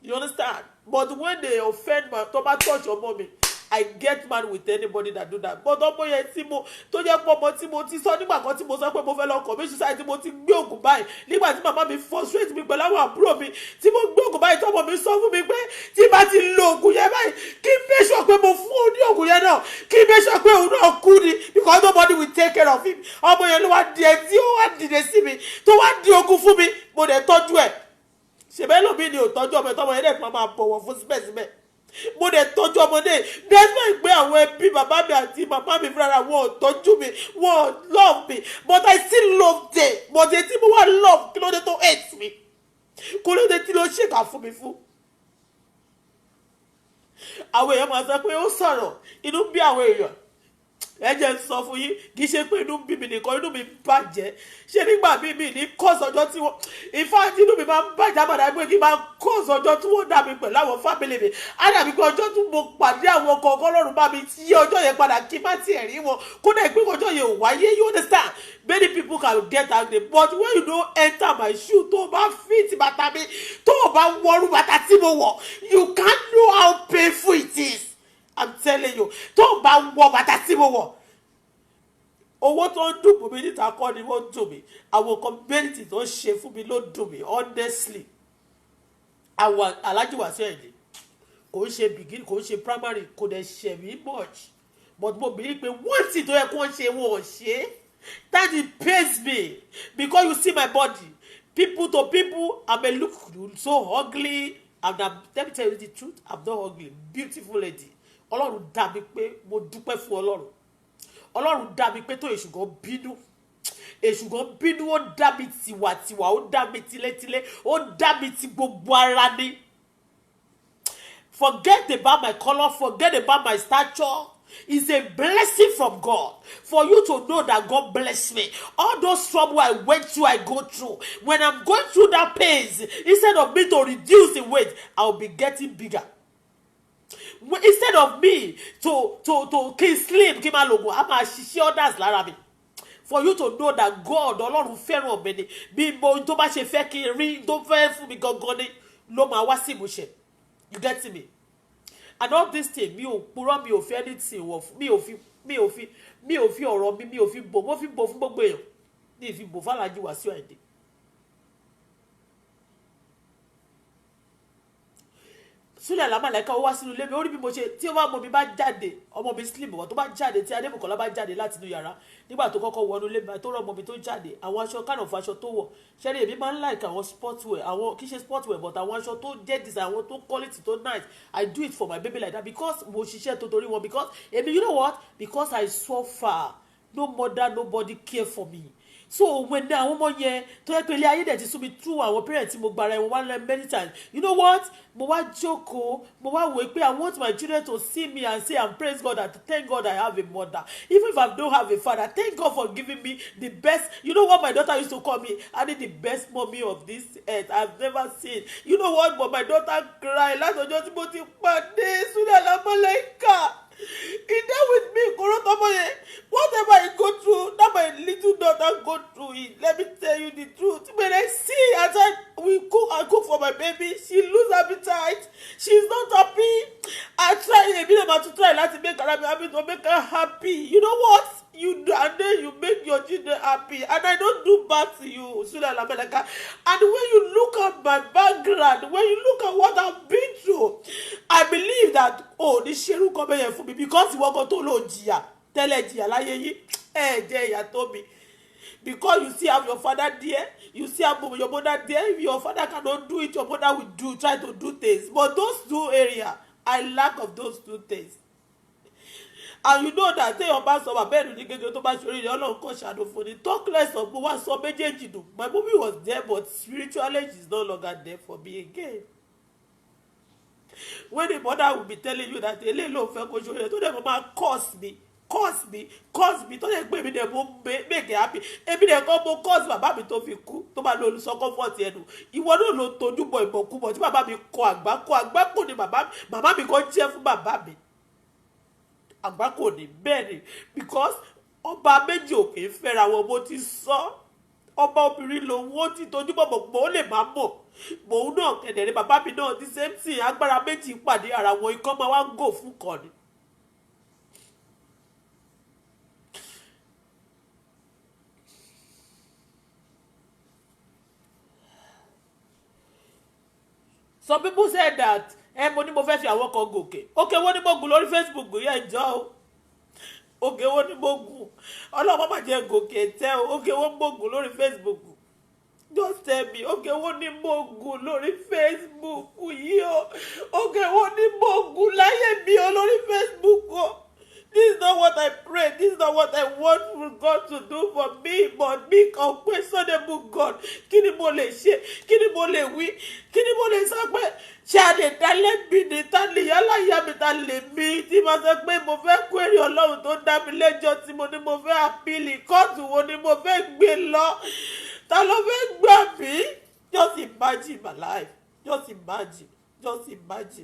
you understand but when they offend my tó bá touch ọmọ mi I get mad with anybody that do that but ọmọ yẹn tí mo tó jẹ́ pọ̀ mọ́ tí mo ti sọ nígbà kan tí mo sọ pé mo fẹ́ lọ commit suicide tí mo ti gbé ògùn báyìí nígbà tí màmá mi frustrate mi pẹ̀lú àwọn àbúrò mi tí mo gbé ògùn báyìí tọ́mọ mi sọ fún mi pé tí bá ti lo ògùn yẹn báyìí kí n make sure pé mo fún un ní ògùn yẹn náà kí n make sure pé òun náà kú ni because nobody will take care of him ọmọ yẹn ló wá di ẹ tí ó wá dìde sí mi tó wá di ogun fún mi mo dẹ̀ tọ́jú ẹ̀ ṣèbẹ́ lómi ni ò tọ́jú ọmọ ẹ̀ tọ́mọ yẹn dẹ̀ máa bọ̀wọ̀ fún síbẹ̀síbẹ̀ mo dẹ̀ tọ́jú ọmọdé despite pé àwọn ẹbí bàbá mi àti màmá mi fúnra wọn ò tọ́jú mi wọn ò love me but I still love them but èyí tí mo wá love kí ló dé tó hate mi kí ló dé tí ló ṣèkà fún mi fún. àwọn èèyàn máa sọ pé ó sọ̀rọ̀ inú bí àwọn èèyàn ẹ jẹ́ n sọ fún yín kì í ṣe pé inú bí mi nìkan inú mi bàjẹ́ ṣé nígbà bí mi ní kọ́ọ̀sì ọjọ́ tí wọ́n ìfáàtì inú mi máa ń bàjẹ́ àbàdà pé kí n máa kọ́ọ̀sì ọjọ́ tí wọ́n dà mí pẹ̀lú àwọn fámìlì mi á dàbí pé ọjọ́ tí mo pàdé àwọn kọ̀ọ̀kan lọ́rùn bá mi yí ọjọ́ yẹn padà kí n má tiẹ̀ rí wọn kódà ìpín ọjọ́ yẹn ò wáyé you understand many people can get angry but when you don't enter my shoe tó o bá fit bàtà mi tó o bá wọrú bàtà tí mo wọ̀ you can't know how painful it is. I'm telling you tó o bá wọ bàtà tí mo wọ̀ owó tó ń dùn mí níta kọ́ ni wọ́n dùn mí àwọn community tó ń ṣe fún mi ló dùn mí honestly àwọn Alhaji Wasiu Ayinde kò ń ṣe beginning kò ń ṣe primary kò dẹ̀ ṣe mí much but mo believe pé wọ́n sì tó yẹ kó ń ṣe wọn ò ṣe that it pains me because you see my body people to people I may look so ugly and let me tell you the truth I'm not ugly beautiful lady ọlọ́run dá mi pé mo dúpẹ́ fún ọlọ́run dá mi pé tó èṣù gan bínú ó dá mi tiwàtiwà ó dá mi tilétilé ó dá mi ti gbogbo ara ni forget about my color forget about my stature it's a blessing from God for you to know that God bless me all those trouble I went through I go through when I'm going through that pains instead of me to reduce the weight I'll be getting bigger. Instead of me to kí n slim kí n máa lògùn a máa ṣiṣẹ́ others lára mi for you to know that God Ọlọ́run fẹ́ràn mi ni bí mo tó bá ṣe fẹ́ kí n rí tó fẹ́ fún mi gangan ni ló máa wá sí ìmúṣẹ. You get me? And all this thing mi ò purọ́ mi ò fi anything wọ̀ mi ò fi ọ̀rọ̀ mi ò fi bò mo fi bò fún gbogbo èèyàn ní ìfi bò fàlàjì Wàsíù Àyìndé. Súlẹ̀ Àlàmàlàíkà ó wá sínú ilé mi ó rí bí mo ṣe tí ó bá mọ mi bá jáde ọmọ mi slim wọ́n tó bá jáde tí Adébùkọ́lá bá jáde láti inú yàrá nígbà tó kọ́kọ́ wọnú ilé mi tó rọ ọmọ mi tó jáde àwọn aṣọ kánà fún aṣọ tó wọ̀ ṣẹ́rí èmi máa ń like àwọn sportwear àwọn kì í ṣe sportwear but àwọn aṣọ tó jẹ́ design àwọn tó quality tó nice I do it for my baby like that because mo ṣiṣẹ́ tó torí wọn because èmi you know what because I suffer no mother nobody care for me. So when àwọn ọmọ yẹn tó yẹ pé ilé ayé dẹ̀ ti sún mi through àwọn parents mo gbara ẹ̀wọ̀n one learn many times you know what mo wá jókòó mo wá wò pé I want my children to see me and say and praise God and thank God I have a mother even if I don't have a father thank God for giving me the best. You know what my daughter used to call me I need the best mommy of this earth I've never seen. You know what but my daughter cry látọjọ́ tí mo ti pàdé Súlẹ̀ Àlàmàlàíkà. He dealt with me korotomoye whatever I go through that my little daughter go through it. Let me tell you the truth when I see as I cook for my baby she lose appetite she's not happy. I try a bit about to try láti make her happy to make her happy. You know what you do and then you make your children happy and I don't do bad to you Súlẹ̀ Àlàmàlàíkà. And when you look at my background when you look at what I've been through I believe that ní ṣerú kọ́ bẹ́yẹn fún mi because ìwọ kan tó lò jìyà tẹ́lẹ̀ jìyà láyé yìí jẹ́ ìyà tó mi because you still have your father there you still have your mother there if your father cannot do it your mother will do try to do things but those two areas I lack of those two things. And you know that téèyàn bá sọ bàbá ẹ̀rù ní kékeré tó bá ṣe oríire Ọlọ́run kan ṣàánú fún ni talk less of mo wá sọ méjèèjì nù my mommy was there but spiritually she is no longer there for me again. When the mother will be telling you that ele lo fẹ́ kó ṣoore tó dẹ̀ máa curse me tó dẹ̀ pé mi dẹ̀ mo make it happy èmi dẹ̀ kọ́ mo curse bàbá mi tó fi kú tó bá lo olùsọ comfort ẹnu ìwọ náà ló tojú bọ ìbọ̀kúbọ̀ tí bàbá mi kọ àgbákò ni màmá mi kọ́ jẹ́ fún bàbá mi àgbákò ni bẹ́ẹ̀ ni because ọba méjì ò kì í fẹ́ra wọn bó ti sọ ọba obìnrin lòun ó ti tojú bọ̀ pọ̀ ó lè má mọ̀ mòun náà kẹ̀dẹ̀rẹ́ bàbá mi náà the same thing agbára méjì pàdé ara wọn ikọ́ máa wá ń gò fún kan ni. Some people said that mo ní mo fẹ́ fi àwọn kan gòkè okay wọ́n ní mo gùn lórí Facebook yẹn jọ o okay wọ́n ní mo gùn ọlọ́mọ má jẹ́ gòkè tẹ́ o okay wọ́n mo gùn lórí Facebook. Just tell me, okay, what ni mo gùn lórí Facebook yìí o? Okay, what ni mo gùn láyé mi o lórí Facebook o? This is not what I pray. This is not what I want for God to do for me. But me, unquestionable God. Kí ni mo lè ṣe? Kí ni mo lè wí? Kí ni mo lè sọ pé ṣé a lè dá lẹ́bi ni ta lè yálà ìyá mi ta lè mi tí mo sọ pé mo fẹ́ query Ọlọ́run tó dá mi lẹ́jọ́ tí mo ní mo fẹ́ appeal kóòtù wo ni mo fẹ́ gbé lọ. Ta ló fẹ́ gbà mí? Just imagine my life. Just imagine.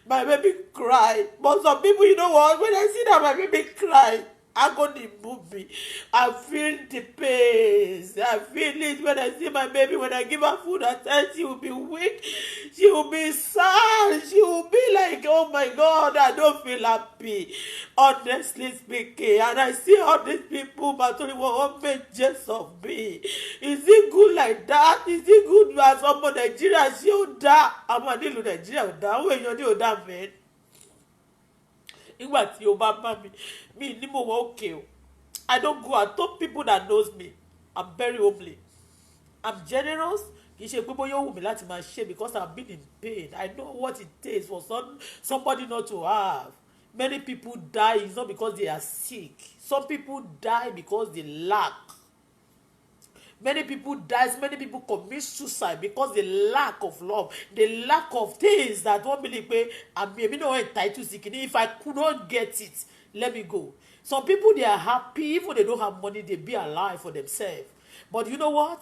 My baby cry. But some people, you know what? When I see that my baby cry, agony move me. I feel the pain. I feel it when I see my baby. When I give her food at times, she will be weak. She will be sad. She will be like, oh my God, I don't feel happy. Honestly speaking. And I see all these people, but only one make jest of me. Is it good like that? Is it good as someone Nigeria? She will die. I'm a little Nigeria. When you're that man. Ìgbà tí o bá bá mi ní mo wọ okay o. I don't go. I told people that knows me. I'm very homely. I'm generous. Kì í ṣe pé bóyá ó wù mí láti máa ṣe because I've been in pain. I know what it takes for somebody not to have. Many people die. It's not because they are sick. Some people die because they lack. Many people die. Many people commit suicide because the lack of love, the lack of things that won't believe pé àmì náà entitled to sick. If I could not get it, let me go. Some people they are happy even they don't have money. They be alive for themselves. But you know what?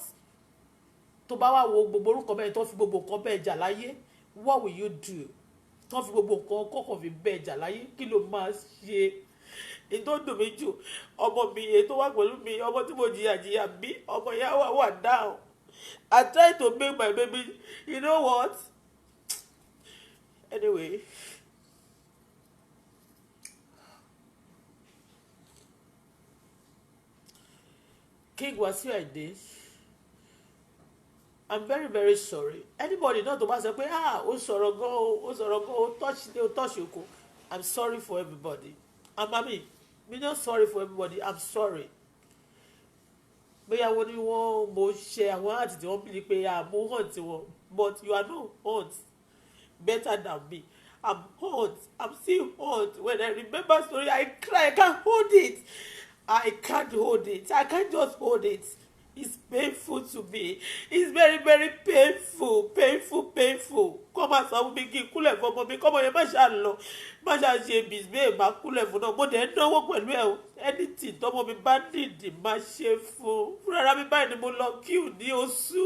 Tó bá wá wo gbogbo orúkọ bẹ́ẹ̀ tó fi gbogbo nǹkan bẹ́ẹ̀ jà láyé, what will you do? Tó fi gbogbo nǹkan kọ́kọ́ fi bẹ́ẹ̀ jà láyé, kí ló máa ṣe? èyí tó dùn mí jù ọmọ mi èyí tó wà pẹ̀lú mi ọmọ tí mo jìyà bí ọmọ ìyá wà down. I try to make my baby, you know what? Anyway. King Wasiu Ayinde, I'm very very sorry. Anybody not to say pé ó sọ̀rọ̀ gan ó touch oko. I'm sorry for everybody. Me not sorry for everybody. I'm sorry. Bóyá wọ́n ní wọ́n mo ṣe àwọn àti tí wọ́n bí pé mo hàn tí wọ́n, but you are not hurt better than me. I'm hurt. I'm still hurt. When I remember story, I cry. I can't hold it. I can't hold it. I can't just hold it. It's painful to me. It's very, very painful. Painful. Come and sọ mi kí n kúnlẹ̀ fún ọmọ mi. Kọ́mọ yẹn má ṣáà lọ. Má ṣáà ṣe bìsbẹ́ má kúnlẹ̀ fún náà. Mo dẹ̀ ń dánwó pẹ̀lú ẹ̀ o. Anything tọ́mọ mi bá nìdí má ṣe fún. Fúnra mi báyìí ni mo lọ kíù ní oṣù.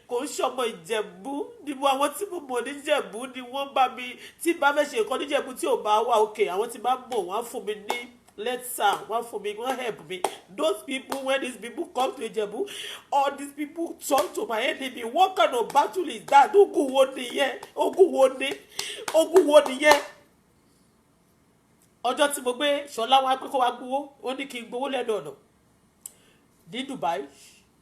Kò ń ṣọmọ Ìjẹ̀bú. Níbo àwọn tí mo mọ̀ níjẹ̀bú ni wọ́n bá mi. Tí bá fẹ́ ṣe nǹkan níjẹ̀bú tí ò bá wà òkè. Àwọn tí bá mọ̀ wọ́n á fún mi ní. Let's one for me, one help me. Those people, when these people come to Ijebu, all these people talk to my enemy. What kind of battle is that? Ogun wo nìyẹn? Ọjọ́ tí mo gbé Ṣọlá wá pé kó wá gbowó, ó ní kí n gbowó lẹ́nu ọ̀nà ní Dubai.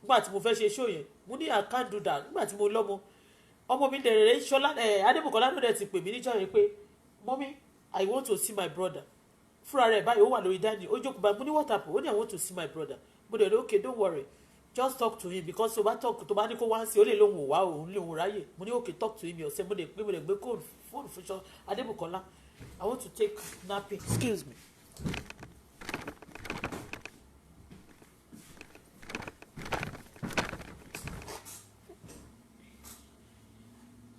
Nígbà tí mo fẹ́ ṣe show yẹn, mo ní I can't do that. Nígbà tí mo lọ́mọ, ọmọ mi dẹ̀rẹ̀ Ṣọlá Adébùkọ́lá ló dẹ̀ ti pè mí níjọ́ yẹn pé, Mommy, I want to see my brother. Fúnra rẹ̀ báyìí ó wà lórí dání ó jókòó báyìí mo ní what happened ó ní I want to see my brother mo dẹ̀ ní okay don't worry just talk to him because tó bá ní kó wá sí ó lè lóhùn wá òun lè òun ráyè mo ní okay talk to him ọ̀sẹ̀ mo dẹ̀ gbé fóònù fún Ṣọlá Adébùkọ́lá I want to take napping excuse me.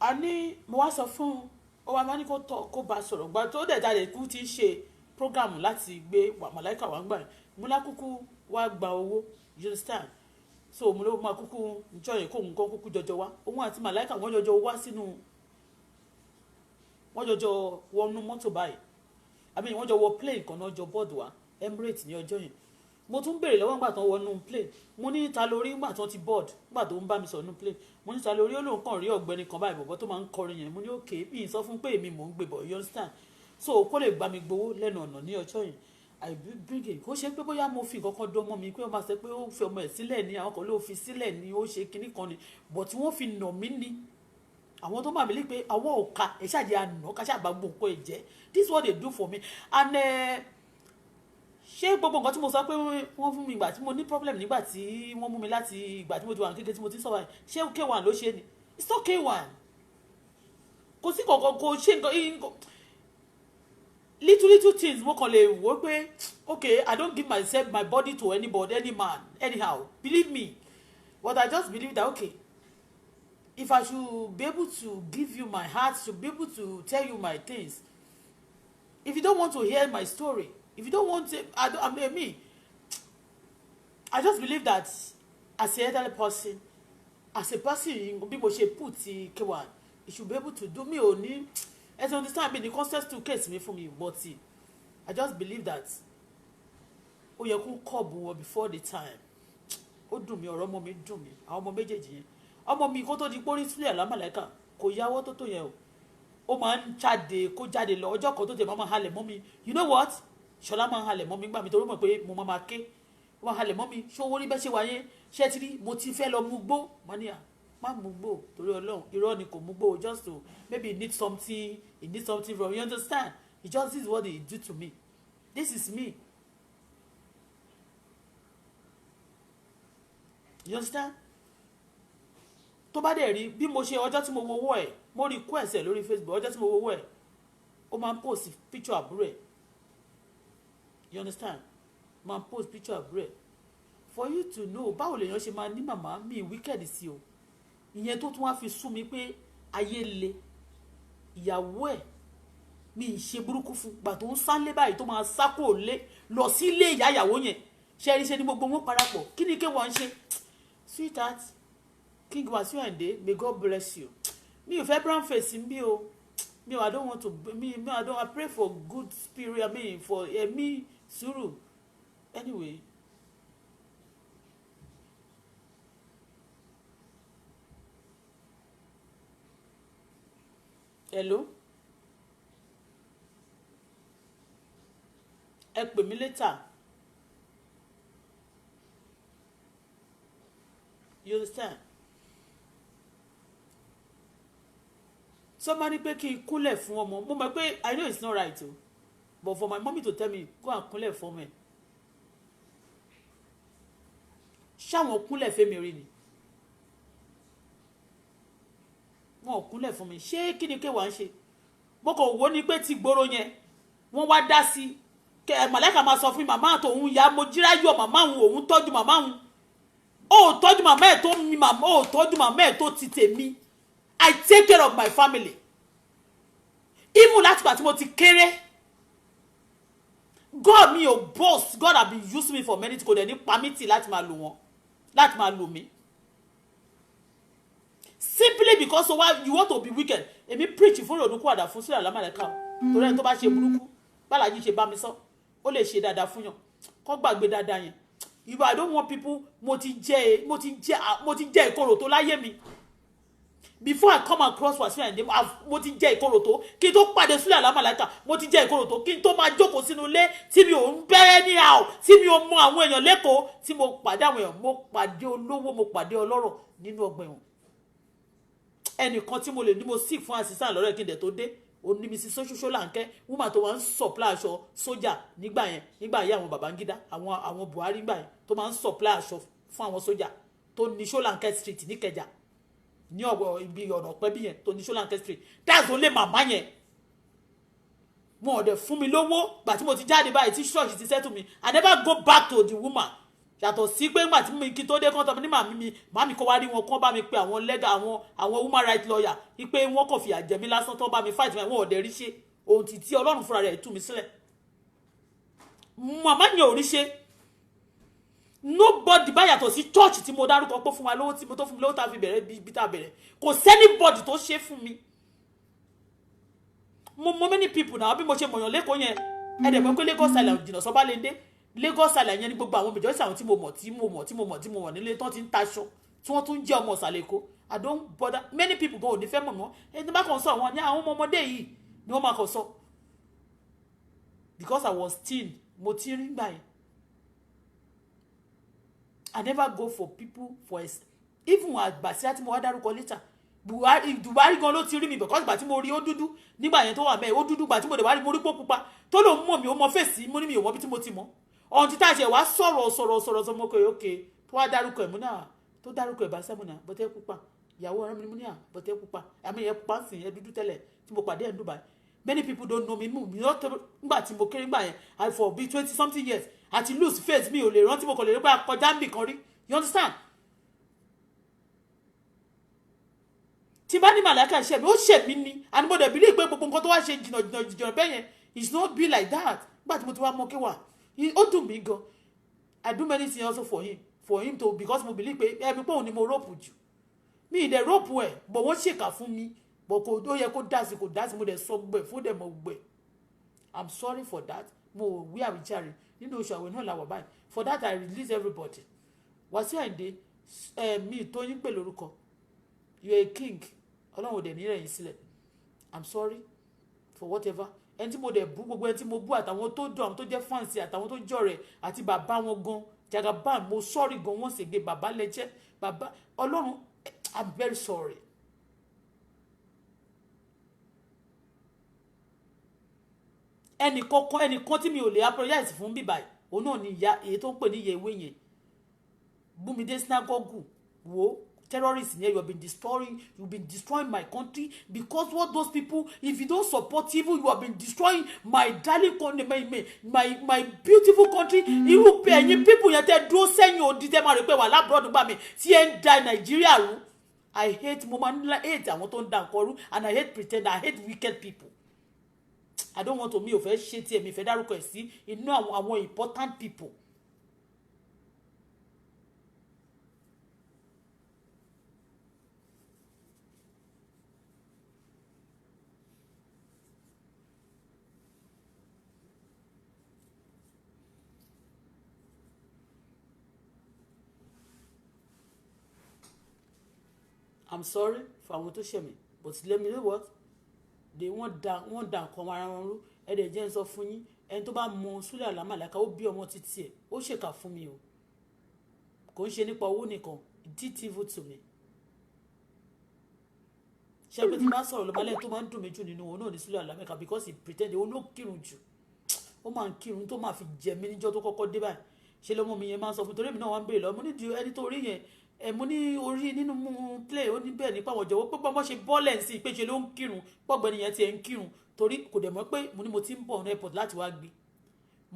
a ní mo wá sọ fún ó wá máa ní kó bá sọ̀rọ̀ gbà tó dẹ̀ jáde kú ti ṣe program láti gbé màláìka wá ń gbà mo lákúkú wá gba owó you understand so mo ló máa kúkú njọ yẹn kóhun kan kúkú jọjọ wá òun àti màláìka wọ́n jọjọ wá sínú wọ́n jọjọ wọnú mọ́tò báyìí àbí wọ́n jọ wọ plane kan náà jọ bọ́ọ̀dù wá Emirates ní ọjọ́ yẹn mo tún béèrè lọ́wọ́ nígbà tó wọnú plane mo ní ta lórí nígbà tó ti board nígbà tó ń bá mi sọ nínú plane mo ní ta lórí ó lóun kàn rí ọ̀gbẹ́ni kan báyìí bọ̀bọ̀ tó máa ń kọrin yẹn mo ní okay bí n sọ fún pé èmi mò ń gbé bọ̀ you understand so kó lè gba mi gbowó lẹ́nu ọ̀nà ní ọjọ́ yẹn I bring it kó ṣe pé bóyá mo fi nǹkan kan dán ọmọ mi pé wọ́n máa sọ pé ó fi ọmọ ẹ̀ sílẹ̀ ní àwọn kan ló fi sílẹ̀ ní ó ṣe kinní kan ni but wọ́n fi nà mí ní àwọn tó máa mi lé pé àwọn òka ẹ̀ ṣáàjẹ́ àná ká ṣàbà gbogbo ẹ̀ jẹ́ this is what they do for me and ṣé gbogbo nǹkan tí mo sọ pé wọ́n fún mi ìgbà tí mo ní problem nígbà tí wọ́n mú mi láti ìgbà tí mo ti wà kékeré tí mo ti sọ̀rọ̀ ṣé K1 ló ṣe ni it's not K1 kò sí kankan kò ṣe nǹkan little things mo kàn lè wò pé okay I don't give my body to anybody any man anyhow believe me but I just believe that okay if I should be able to give you my heart should be able to tell you my things if you don't want to hear my story if you don't want to I I just believe that as an elderly person as a person bí mo ṣe put K1 you should be able to do me ò ní as you understand me the constant two case me fún mi but I just believe that ó yẹ kó kọ́ọ̀bù wọn before the time ó dùn mí ọ̀rọ̀ ọmọ mi dùn mí àwọn ọmọ méjèèjì yẹn ọmọ mi kó tó di pórí sílẹ̀ lámàlẹ́kà kò yáwọ́ tó yẹn o ó máa ń jáde kó jáde lọ ọjọ́ kan tó tẹ̀ máa halẹ̀ mọ́ mi you know what Ṣọlá máa ń halẹ̀ mọ́ mi gbà mí torí mọ̀ pé mo máa ké ó máa halẹ̀ mọ́ mi ṣó owó rí bẹ́ẹ̀ ṣe wáyé ṣé ti rí mo ti fẹ́ lọ mú gbó mọ́níà má mú gbó torí Ọlọ́run irọ́ ni kò mú gbó just to maybe he need something from you understand it just is what he do to me this is me you understand tó bá dẹ̀ rí bí mo ṣe ọjọ́ tí mo wo owó ẹ̀ mo request ẹ̀ lórí Facebook ọjọ́ tí mo wo owó ẹ̀ ó máa ń post picture àbúrò ẹ̀ you understand máa ń post picture àbúrò ẹ̀ for you to know báwo lèèyàn ṣe máa ní màmá mi wicked sí o ìyẹn tó tún wá fi sú mi pé ayé le ìyàwó ẹ̀ mi ì ṣe burúkú fún gbà tó ń sálé báyìí tó máa sá kúrò lé lọ sí ilé ìyá ìyàwó yẹn ṣe rí ṣe ní gbogbo wọn parapọ̀ kí ni K1 ṣe sweetheart King Wasiu Ayinde may God bless you mi ò fẹ́ brown face mi o mi ò I don't want to me I pray for good spirit I mean for me sùúrù anyway. Hello, ẹ pè mí later. You understand? Somebody pé kí n kúnlẹ̀ fún ọmọ. Mo mọ̀ pé I know it's not right o. But for my mommy to tell me go and kúnlẹ̀ fún ọmọ ẹ̀. Ṣáwọn kúnlẹ̀ fẹ́mi rí ni. Wọn ò kúnlẹ̀ fún mi. Ṣé kí ni kéwàá ń ṣe? Mo kàn wò ní pé ti gbòòrò yẹn wọ́n wá dá sí. Màláìka máa sọ fún mi màmá àtòun ya mo jíráyọ̀ màmá òun tọ́jú màmá òun. Ó tọ́jú màmá ẹ̀ tó mi màmá ó tọ́jú màmá ẹ̀ tó ti tèmi. I take care of my family. Even láti gbà tí mo ti kéré. God mi ò boss. God have been using me for many things. Kò dẹ̀ ní pamítì láti máa lò wọ́n. Láti máa lò mí. Simply because so why you want to be wicked. Èmi preach fún ìrònú kúwàdà fún sílẹ̀ lámàlẹ́ká o. Torí ẹni tó bá ṣe burúkú. Bálájí ṣe bá mi sọ. Ó lè ṣe dáadáa fún yàn. Kó gbàgbé dáadáa yẹn. If I don't want people mo ti jẹ ìkorò tó láyé mi. Before I come across Wasiu Ayinde mo ti jẹ ìkorò tó kí n tó pàdé sílẹ̀ lámàlẹ́ká mo ti jẹ ìkorò tó kí n tó máa jókòó sínú ilé tí mi ò ń bẹ̀rẹ̀ ní àò tí mi ò mọ àwọn èèyàn lẹ́kọ̀ọ́ tí mo pàdé àwọn èèyàn mo pàdé olówó mo pàdé ọlọ́rọ̀ nínú ọgbà ẹ̀wọ̀n. Ẹnìkan tí mo lè ní mo sì fún assistant lọ́rọ̀ kí n dẹ̀ tó dé ó ní mi sí sóṣóṣó láǹkẹ́ woman tó wá ń supply aṣọ sójà nígbà yẹn nígbà yẹn àwọn Babangida àwọn Buhari nígbà yẹn tó máa ń supply aṣọ fún àwọn sójà tó ní Ṣólánkẹ́ street ní Ìkẹjà ní ọ̀gbọ̀ ibi ọ̀nà pẹ́ bí yẹn tó ní Ṣólánkẹ́ street that's only màmá yẹn. Wọn ò dẹ̀ fún mi lówó gbà tí mo ti jáde báyìí tí church ti settle mi I never go back to the woman. Yàtọ̀ sí pé nígbà tí mi kí tó dé kán tọ́ mi ní màmí kó wá rí wọn kán bá mi pe àwọn legal àwọn human rights lawyer wípé wọ́n kàn fìyà jẹ mí lásán tán bá mi fight wọn ò dẹ̀ rí ṣe ohun tí Ọlọ́run fúnra rẹ̀ tú mi sílẹ̀. Màmá yẹn ò rí ṣe nobody bá yàtọ̀ sí church tí mo dárúkọ pé fún wa lówó tí mo tó fún mi lówó tá a fi bẹ̀rẹ̀ bí tá a bẹ̀rẹ̀ kò sẹ́nibọ̀dì tó ṣe fún mi. Mo mọ many people náà bí mo ṣe mọ̀yàn lẹ́kọ̀ọ́ yẹn ẹ̀dẹ̀ mọ̀ pé Lagos Island jìnnà sọ́ba lè dé Lagos Island yẹn ní gbogbo àwọn majority àwọn tí mo mọ̀ nílé tán ti ń taṣọ tí wọ́n tún jẹ́ ọmọ ìsàlẹ̀ Èkó I don't bother many people go ò ní fẹ́ mọ̀ mọ́ ẹni bá kàn sọ wọn ní àwọn ọmọdé yìí ni wọ́n máa kàn sọ because I was teen mo ti rí gbà yẹn. I never go for people for even Basia tí mo wá dárúkọ later Buhari gan ló ti rí mi because ìgbà tí mo rí ó dúdú nígbà yẹn tó wà mẹ́ẹ̀ ó dúdú ìgbà tí mo dẹ̀ wá rí mo rí pó pupa tó lòun mọ̀ mi ó mọ fèsì mo ní mi ò mọ bí tí mo ti mọ̀ ọ̀hún tí táṣẹ̀ wá sọ̀rọ̀ sọmọ òkè tó wá dárúkọ ẹ̀ mú náà tó dárúkọ ẹ̀ Basia mú náà bọ́tẹ́ pupa ìyàwó ọ̀rẹ́ mi mú náà bọ́tẹ́ pupa àmì ẹ̀ pupa sì ẹ̀ dúdú tẹ́lẹ̀ tí mo pàdé ẹ̀ ń Dubai many people don't know me nígbà tí mo kéré nígbà yẹn I for be 20 something years àti lose face mi ò lè rántí mo kàn lè rí pé akọjá ń bì kan rí you understand. Tí bá ní màláìka ṣe mi ó ṣe mí ni and mo dẹ̀ believe pé gbogbo nǹkan tó wá ṣe jìnnà bẹ́ẹ̀ yẹn it's not be like that nígbà tí mo ti wá mọ́ kéwà ó dùn mí gan I do many things also for him to because mo believe pé ẹbí pé òun ni mo rope jù mi ì dẹ̀ rope ẹ̀ but wọ́n ṣèkà fún mi but kò ó yẹ kó dá sí mo dẹ̀ sọ gbẹ̀ fún dẹ̀ mọ̀ gbẹ̀ I'm sorry for that mo wí àwíjàre nínú oṣù àwẹ̀ náà làwọ̀ báyìí for that I release everybody Wasiu Ayinde mi tó yín pè lórúkọ you are a king ọlọ́run ò dẹ̀ ní rẹ̀yìn sílẹ̀ I'm sorry for whatever ẹni tí mo dẹ̀ bú gbogbo ẹni tí mo bú àtàwọn tó dùn àwọn tó jẹ́ fáǹsì àtàwọn tó jọ̀rẹ̀ àti bàbá wọn gan Jagaban mo sorry gan wọ́n sì gbé bàbá lẹ́jẹ́ bàbá ọlọ́run I'm very sorry. ẹnìkan tí mi ò lè apologize fún bíbáyìí òun náà ni ìyá èyí tó ń pè ní ìyá ewé yẹn Bùmídé synagogue wo terrorists here you've been destroying my country because what those people if you don't support evil you have been destroying my darling country my beautiful country irú pé ẹ̀yin people yẹn tẹ́ dúró sẹ́yìn odi tẹ́ máa rí pé wà lábúrò nígbà mi tí ẹ ń da Nàìjíríà rú I hate mo máa ń hate àwọn tó ń da nǹkan rú and I hate pretend I hate wicked people I don't want to mi ò fẹ́ ṣe tí èmi fẹ́ dárúkọ ẹ̀ sí inú àwọn important people. I'm sorry for àwọn tó ṣẹ̀ mí, but let me know what they wọ́n da nǹkan ara wọn rú. Ẹ̀dẹ̀ jẹ́ ń sọ fún yín, ẹni tó bá mọ Sule Alao Malaika ó bí ọmọ títí ẹ̀ ó ṣèkà fún mi o, kò ń ṣe nípa owó nìkan, it did evil to me. Ṣé pé tí bá sọ̀rọ̀ lọ́mọ lẹ́yìn tó máa ń dùn mí jù nínú wọn náà ní Sule Alao Malaika, because he pretend òun ló kírun jù, ó máa ń kírun tó máa fi jẹ mí níjọ́ tó kọ́kọ́ dé báyìí. Ṣé lọ́mọ mi yẹn máa ń sọ fún, torí èmi náà wá ń béèrè lọ́wọ́ mo ní ẹni tó rí yẹn mo ní orí nínú play ó ní bẹ́ẹ̀ nípa àwọn jọ̀wọ́ pé bọ́n ṣe bọ́ọ̀lẹ̀ sí i pé ṣe ló ń kírun pọ́gbẹ́ni yẹn ti ẹ̀ ń kírun, torí kò dẹ̀ mọ̀ pé mo ní mo ti ń bọ̀ ní airport láti wá gbé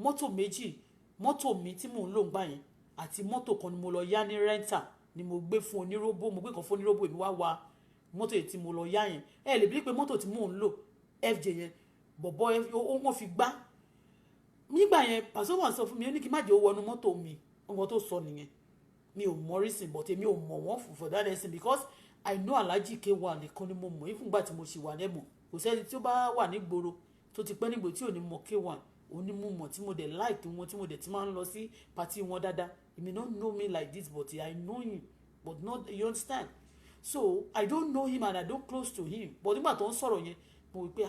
mọ́tò méjì, mọ́tò mi tí mò ń lò ń gbà yẹn àti mọ́tò kan ni mo lọ yá ní rẹ́ńtà ni mo gbé fún oníróbó, mo gbé kan fún oníróbó èmi wá wa mọ́tò yìí tí mo lọ yá yẹn. Ẹ lè bí pé mọ́tò tí mò ń lò FJ yẹn bọ̀bọ̀ wọ́n fi gbá nígbà yẹn. Pàṣẹ wọn sọ fún mi ó ní kí n má jẹ́ ó wọnú mọ́tò mi, ọmọ tó sọ nìyẹn. Mi ò mọ reason, but èmi ò mọ̀ wọ́n for that reason, because I know Alhaji K1 nìkan ni mo mọ̀, even gbà tí mo ṣì wà lẹ́mọ̀. Kò sẹ́ni tí ó bá wà nígboro tó ti pẹ́ nígboro tí ò ní mọ̀ K1, òun ni mo mọ̀ tí mo dẹ̀ like wọn, tí mo dẹ̀ ti máa ń lọ sí party wọn dáadáa. You may not know me like this, but I know him, but not, you understand? So I don't know him and I don't close to him, but nígbà tó ń sọ̀rọ̀ yẹn mo wí pé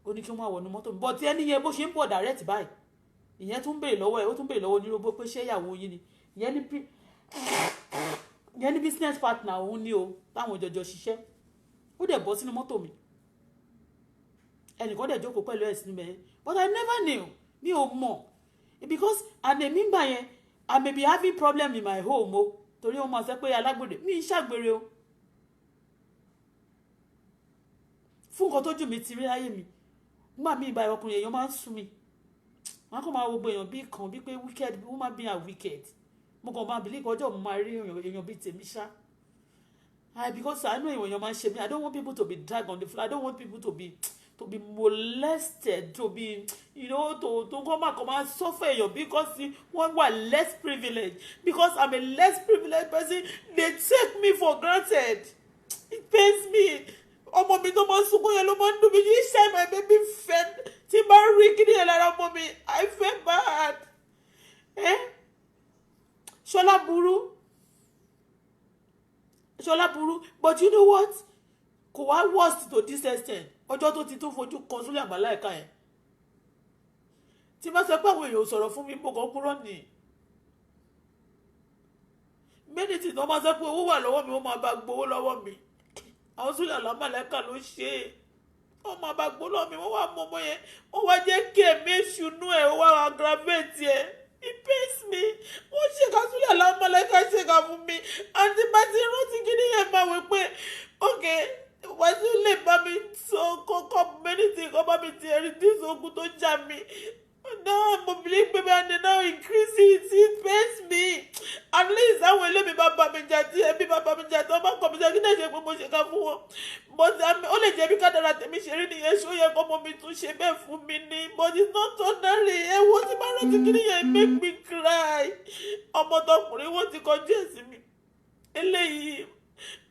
ó ní kí wọ́n máa wọnú mọ́tò mi, but ẹni yẹn bó ṣe ń bọ̀ direct báyìí, ìyẹn tún béèrè lọ́wọ́ ẹ̀, ó tún béèrè lọ́wọ́ onírúurú pé ṣé ìyàwó yín ni, ìyẹn ní business partner òun ni o, táwọn jọjọ ṣiṣẹ́. Ó dẹ̀ bọ́ sínú mọ́tò mi, ẹnìkan dẹ̀ jókòó pẹ̀lú ẹ̀ sínú bẹ́ẹ̀, but I never knew, mi ò mọ̀, because àdèmí gbà yẹn I may be having problem in my home o, torí wọ́n máa sọ pé alágbèrè mi ń ṣàgbèrè o, fún nǹkan tójú mi ti rí láyé mi. Nígbà míì ìbá ọkùnrin èèyàn máa ń sú mi, wọn kò máa wo gbogbo èèyàn bí kan bí pé wicked, woman being a wicked. Mo kàn máa believe ọjọ́ mo máa rí èèyàn bí tèmi ṣá. Because I know èèyàn máa ń ṣe mí. I don't want people to be dragged on the floor. I don't want people to be molested, to be, to come and suffer èèyàn because one were less privileged. Because I'm a less privileged person, they take me for granted. It pains me. Ọmọ mi tó máa ń sunkún yẹn ló máa ń dùn mí. Each time my baby fed, tí bá rí kíni yẹn lára ọmọ mi, I feel bad. Ṣọlá burú, but you know what? Kò wá worst to this extent. Ọjọ́ tó ti tún fojú kan Sule Alao Malaika yẹn. Tí bá sọ pé àwọn èèyàn sọ̀rọ̀ fún mi, mo kàn kúrò ní. Many things wọ́n máa sọ pé owó wà lọ́wọ́ mi, wọ́n máa bá gbowó lọ́wọ́ mi. Àwọn Sule Alao Malaika ló ṣe é. Wọ́n máa bá gbowó lọ́wọ́ mi, wọ́n wá mọ ọmọ yẹn. Wọ́n wá jẹ́ kí ẹ̀mí èṣù nú ẹ̀, wọ́n wá aggravate ẹ̀. It pains me. Wọ́n ṣèkà Sule Alao Malaika ṣèkà fún mi. Àǹtí bá ti rántí kí ni yẹn máa wẹ̀ pé okay, wọ́n tún lè bá mi sọ kọ́kọ́ many things, kọ́ bá mi ti ẹ̀rí dín ogun tó jà mí. Now mo believe pé and they now increase it pains me. At least àwọn ilé mi bá mi jà tí ẹbí bá mi jà tí wọ́n bá kọ́ mi jà kí náà ṣe pé mo ṣèkà fún wọn. But ó lè jẹ́ bí kádàrá tèmi ṣe rí nìyẹn, ṣó yẹ kó ọmọ mi tún ṣe bẹ́ẹ̀ fún mi ni. But it's not ordinary. Ẹ̀wọ̀n tí bá rántí kí nìyẹn make me cry. Ọmọ tọkùnrin wọ́n ti kọjú ẹ̀sìn mi. Eléyìí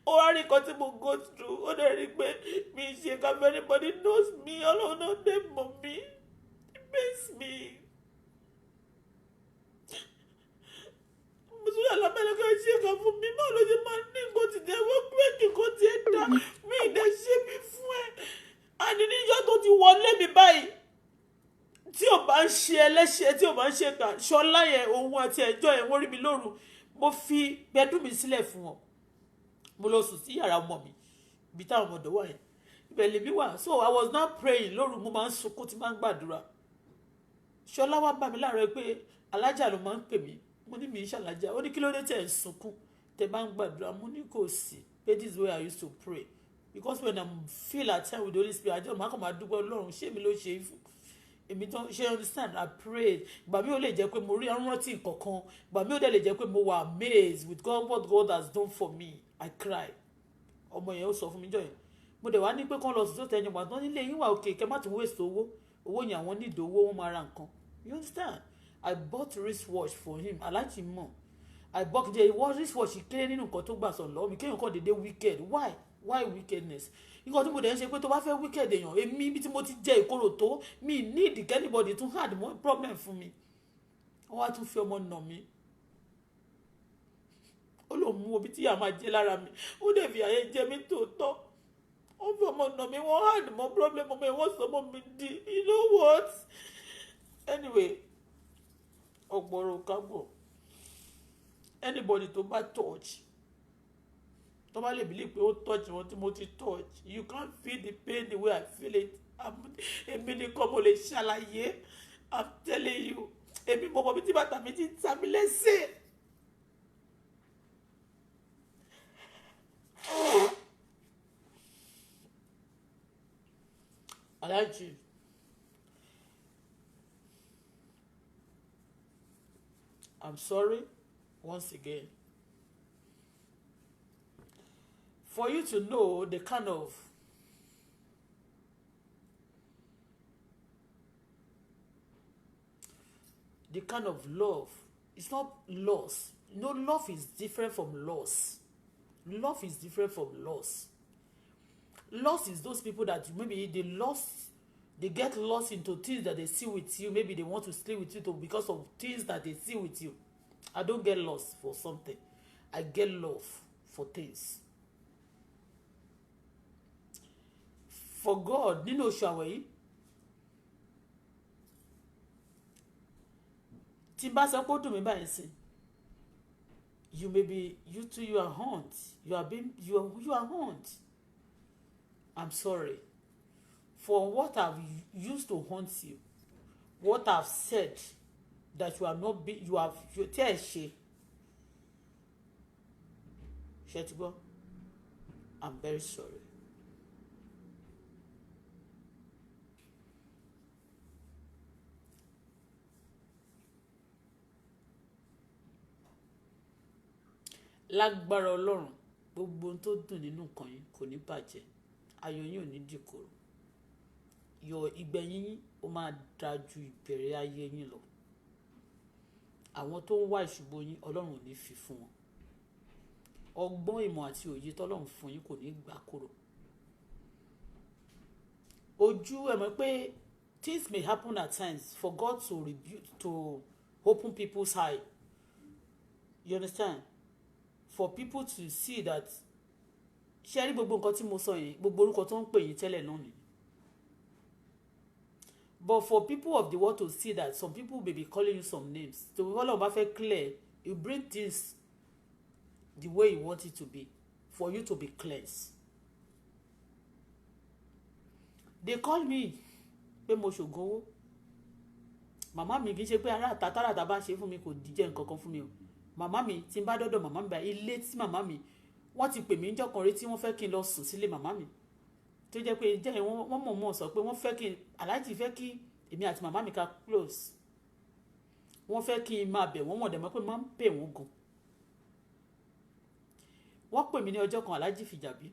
ó wá rí nǹkan tí mo go through. Ó dẹ̀ rí pé mi ṣe ká everybody knows me. Ọlọ́run náà dé mọ̀ mí. It pains me. Sule Alao Malaika ṣe ká fún mi. Báwo ló ṣe máa ní nǹkan ti dẹ̀ wọ́n pé kí nǹkan ti ẹ̀ dá mi ìdẹ̀ ṣe mí fún ẹ. Àní níjọ́ tó ti wọlé mi báyìí, tí ò bá ń ṣe ẹlẹ́ṣẹ̀, tí ò bá ń ṣe kà, Ṣọlá yẹn òun àti ẹjọ́ yẹn wọ́n rí mi lóru. Mo fi bẹ́dùn mi sílẹ̀ fún wọn. Mo lọ sùn sí yàrá ọmọ mi ibi táwọn ọmọdé wà yẹn, ibẹ̀ lèmi wà. So I was not praying lóru, mo máa ń sunkún tí máa ń gbàdúrà. Ṣọlá wá bá mi láàárọ̀ pé alájà ló máa ń pè mí. Mo ní mi ń ṣàlájà. Ó ní kí ló dé tẹ̀ ń sunkún tẹ̀ bá ń gbàdúrà. Mo ní kò sí pé this is where I used to pray, because when I feel at time with the Holy Spirit, àjọ máa kàn máa dúpẹ́ Ọlọ́run ṣé mi ló ṣe é fún èmi tó ṣe understand. I prayed. Ìgbà mi ò lè jẹ́ pé mo rí rántí nǹkankan. Ìgbà mi ò dẹ̀ lè jẹ́ pé mo wà amazed with God, what God has done for me. I cry. Ọmọ yẹn ó sọ fún mi jọ yẹn. Mo dẹ̀ wá ní pé kán lọ sùn tó tẹ̀yìn wà tán nílé yín wà òkè kẹ́ má tún waste owó yẹn àwọn nídìí owó wọn máa ra nǹkan. You understand? I bought wristwatch for him. Aláàjì mọ̀. I bought the wristwatch kéré nínú nǹkan tó gbà sọ̀ lọ́wọ́ mi. Kéèyàn kàn dédé wicked. Why wickedness? Nǹkan tí mo dẹ̀ ń ṣe pé tó bá fẹ́ wicked èèyàn, èmi bí tí mo ti jẹ ìkorò tó, mi need anybody to hard more problem fún mi. Wọ́n wá tún fi ọmọ nà mí. ó lòun mú omi tí ìyá máa jẹ lára mi, ó dẹ̀ fi àyè jẹ mí tòótọ́. Ó fi ọmọ ọ̀nà mi, wọ́n hàn mọ́ problem ọmọ yẹn, wọ́n sọ ọmọ mi di, you know what? Anyway, ọ̀gbọ̀rọ̀ kágbọ̀, anybody tó bá touch, tó bá lè believe pé ó touch wọn tí mo ti touch, you can't feel the pain the way I feel it. Èmi nìkan mo lè ṣàlàyé. I'm telling you, èmi mo mọ bí tí bàtà mi ti ta mi lẹ́sẹ̀. Alhaji, I'm sorry once again. For you to know the kind of love, it's not loss. No, love is different from loss. Love is different from loss. Loss is those people that maybe they get lost into things that they see with you. Maybe they want to stay with you because of things that they see with you. I don't get lost for something. I get love for things. For God, nínú oṣù àwẹ̀ yìí, tí n bá sọ pé ó dùn mí báyìí sí, you too, you are haunt. You are haunt. I'm sorry for what I've used to haunt you, what I've said that you tell she. I'm very sorry. Lágbára Ọlọ́run, gbogbo ohun tó dùn nínú nǹkan yín kò ní bàjẹ́, ayọ̀ yín ò ní dìkòrò, ìgbẹ̀yìn yín ó máa dáa ju ìbẹ̀rẹ̀ ayé yín lọ. Àwọn tó ń wá ìṣubú yín, Ọlọ́run ò ní fi fún wọn. Ọgbọ́n, ìmọ̀ àti òye tọ́lọ́run fún yín kò ní gbà kúrò. Ojú ẹ mọ̀ pé things may happen at times for God to open people's eye. You understand? For people to see that ṣe rí gbogbo nǹkan tí mo sọ yẹn, gbogbo orúkọ tó ń pè yín tẹ́lẹ̀ náà ni. But for people of the world to see that some people may be calling you some names, so Ọlọ́run bá fẹ́ clear, you bring things the way you want it to be, for you to be cleansed. They call me pé mo ṣògùn owó. Màmá mi kì í ṣe pé ará àtàtàràtà bá ṣe fún mi kò díjẹ́ nǹkan kan fún mi o. Màmá mi tí n bá dọ́dọ̀ màmá mi báyìí, ilé tí màmá mi, wọ́n ti pè mí níjọ́ kan rí tí wọ́n fẹ́ kí n lọ sùn sílé màmá mi. Tó jẹ́ pé jẹ́ wọ́n mọ̀ sọ pé wọ́n fẹ́ kí Aláàjì fẹ́ kí èmi àti màmá mi ká close. Wọ́n fẹ́ kí n máa bẹ̀ wọ́n, wọ́n dẹ̀ mọ̀ pé máa ń bẹ̀ wọ́n gan. Wọ́n pè mí ní ọjọ́ kan, Aláàjì Fìjàbí.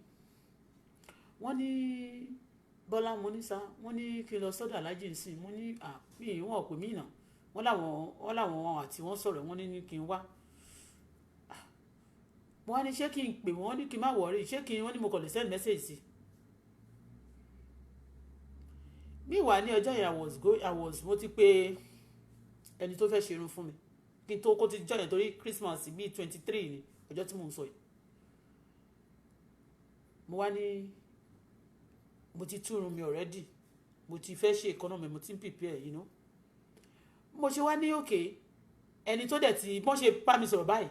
Wọ́n ní Bọ́lá, mo ní sá, wọ́n ní kí n lọ sọ́dọ̀ Aláàjì nsìn, mo ní mi wọ́n ò pè mí náà. Wọ́n láwọn àti wọ́n sọ̀rọ̀, wọ́n ní kí n wá. Mo wá ní ṣé kí n pè wọ́n, ní kí n má worry, wọ́n ní mo kàn lè send message sí. Meanwhile ní ọjọ́ yẹn mo ti pè ẹni tó fẹ́ ṣe irun fún mi kí n tó kó ti jọ yẹn, torí Christmas bíi 23 ni ọjọ́ tí mo ń sọ yìí. Mo wá ní mo ti tú irun mi already, mo ti fẹ́ ṣe economy, mo ti ń prepare, you know. Mo ṣe wá ní òkè ẹni tó dẹ̀ ti bọ́n ṣe bá mi sọ̀rọ̀ báyìí,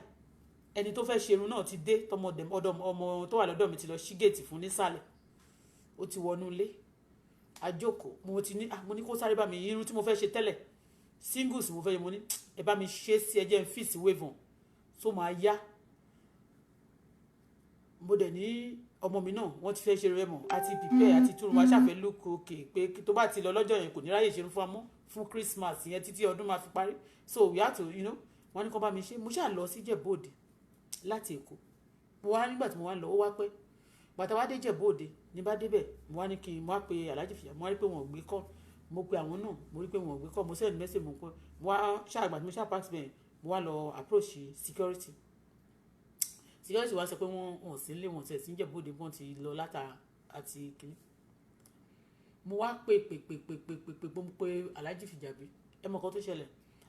ẹni tó fẹ́ ṣe irun náà ti dé, ọmọ tó wà lọ́dọ̀ mi ti lọ ṣí géètì fún nísàlẹ̀, ó ti wọnú ilé àjókòó. Mo ní kó sáré bá mi irun tí mo fẹ́ ṣe tẹ́lẹ̀, singles mo fẹ́ ṣe, mo ní ẹ bá mi ṣe sí ẹjẹ́ ń fìsì wave on tó máa yá. Mo dẹ̀ ní ọmọ mi náà wọ́n ti fẹ́ ṣe rẹ̀ mọ̀ àti prepare àti túrun wá ṣàfẹ́ look okay pé tó bá ti lọ lọ́jọ́ yẹn kò ní ráyè ṣe fún amọ́ fún Christmas yẹn títí ọdún máa fi parí, so we have to, you know, wọ́n ní kó bá mi ṣe. Mo ṣáà lọ sí Ìjẹ̀bú-Òde láti Èkó. Mo wá nígbà tí mo wá lọ ó wá pẹ́, bàtà wá dé Ìjẹ̀bú-Òde ní bá débẹ̀, mo wá ní kí n wá pe Aláàjì Fìjàbí, mo wá rí pé wọn ò gbé call, mo pe àwọn náà, mo rí pé wọn ò gbé call, mo send message, mo wá ṣáà gbà tí mo ṣáà pass bẹ́ẹ̀, mo wá lọ approach security wá sọ pé wọ́n sí nílé, wọn tẹ̀ sí Ìjẹ̀bú-Òde, wọ́n ti lọ látara àti kìíní. Mo wá pè mo pe Aláàjì Fìjàbí. Ẹ mọ̀ kan tó ṣẹlẹ̀,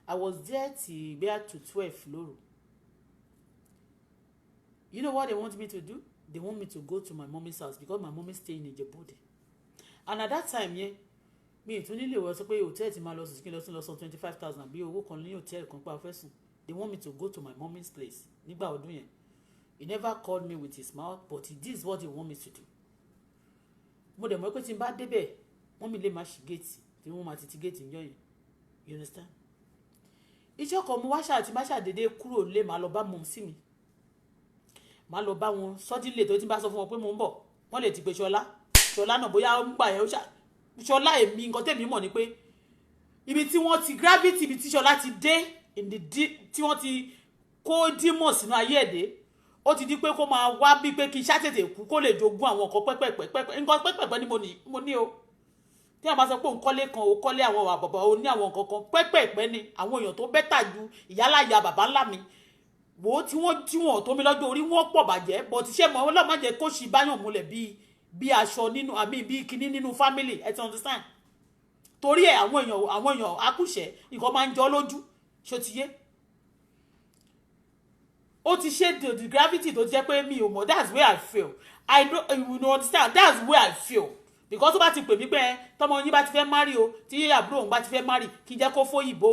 I was there till bẹ́ẹ̀ to 12 lóru. You know what they want me to do? They want me to go to my mommy's house because my mommy stay in Ijebu-Ode. And at that time, yeah, mi tún nílé wọ sọ pé hòtẹ́ẹ̀lì tí máa lọ sí kí n lọ sí lọ san 25,000 bí owó kan ní hòtẹ́ẹ̀lì kan pa fẹ́ sùn. They want me to go to my mommy's place nígbà ọdún yẹn. He never called me with his mouth, but this is what he want me to do. Mo dẹ̀ mọ̀ pé tí n bá débẹ̀ wọ́n mi lè máa ṣí géètì tí wọ́n máa ti géètì níjọ́ yẹn. You understand? Iṣẹ́ kan mo wá ṣáà tí má ṣàdédé kúrò lé màá lọ bá mọ̀ sí mi. Màá lọ bá wọn sọ́dílé tó ti bá sọ fún wọn pé mo ń bọ̀. Wọ́n lè ti pe Ṣọlá náà bóyá ó ń gbà yẹn ó Ṣọlá èmi nǹkan tèmi mọ̀ ni pé ibi tí wọ́n ti gravity ibi tí Ṣọlá ti dé tí wọ́n ti kó dímọ̀ sínú ayé ẹ̀dẹ́ ó ti di pé kó máa wá bí pé kí n ṣàtètè kú kó lè jogún àwọn nǹkan pẹ́pẹ́pẹ́ nǹkan pẹ́pẹ́pẹ́ ni mo ní o tí a bá sọ pé òun kọ́lé kan ó kọ́lé àwọn bàbá ó ní àwọn nǹkan kan pẹ́pẹ́pẹ́ ni àwọn èèyàn tó bẹ́tà ju ìyálàyà bàbá ńlá mi wò ó tí wọ́n tó mi lọ́jọ́ orí wọ́n pọ̀ bàjẹ́ bọ̀ ti ṣe mọ́ ọlọ́mọ jẹ́ kó ṣì báyàn múlẹ̀ bí aṣọ nínú àmì bí kinní nínú family ẹ ti understand torí ẹ àwọn èèyàn akúṣẹ̀ nǹkan máa ń jọ lójú ṣó ti yé ó ti ṣe the gravity tó jẹ́ pé mi ò mọ̀ that's where I feel I don't you know understand that's where I feel because tó bá ti pè mí pé tọmọ yín bá ti fẹ́ marry o tí àbúrò òun bá ti fẹ́ marry kí n jẹ́ kó fóyìnbó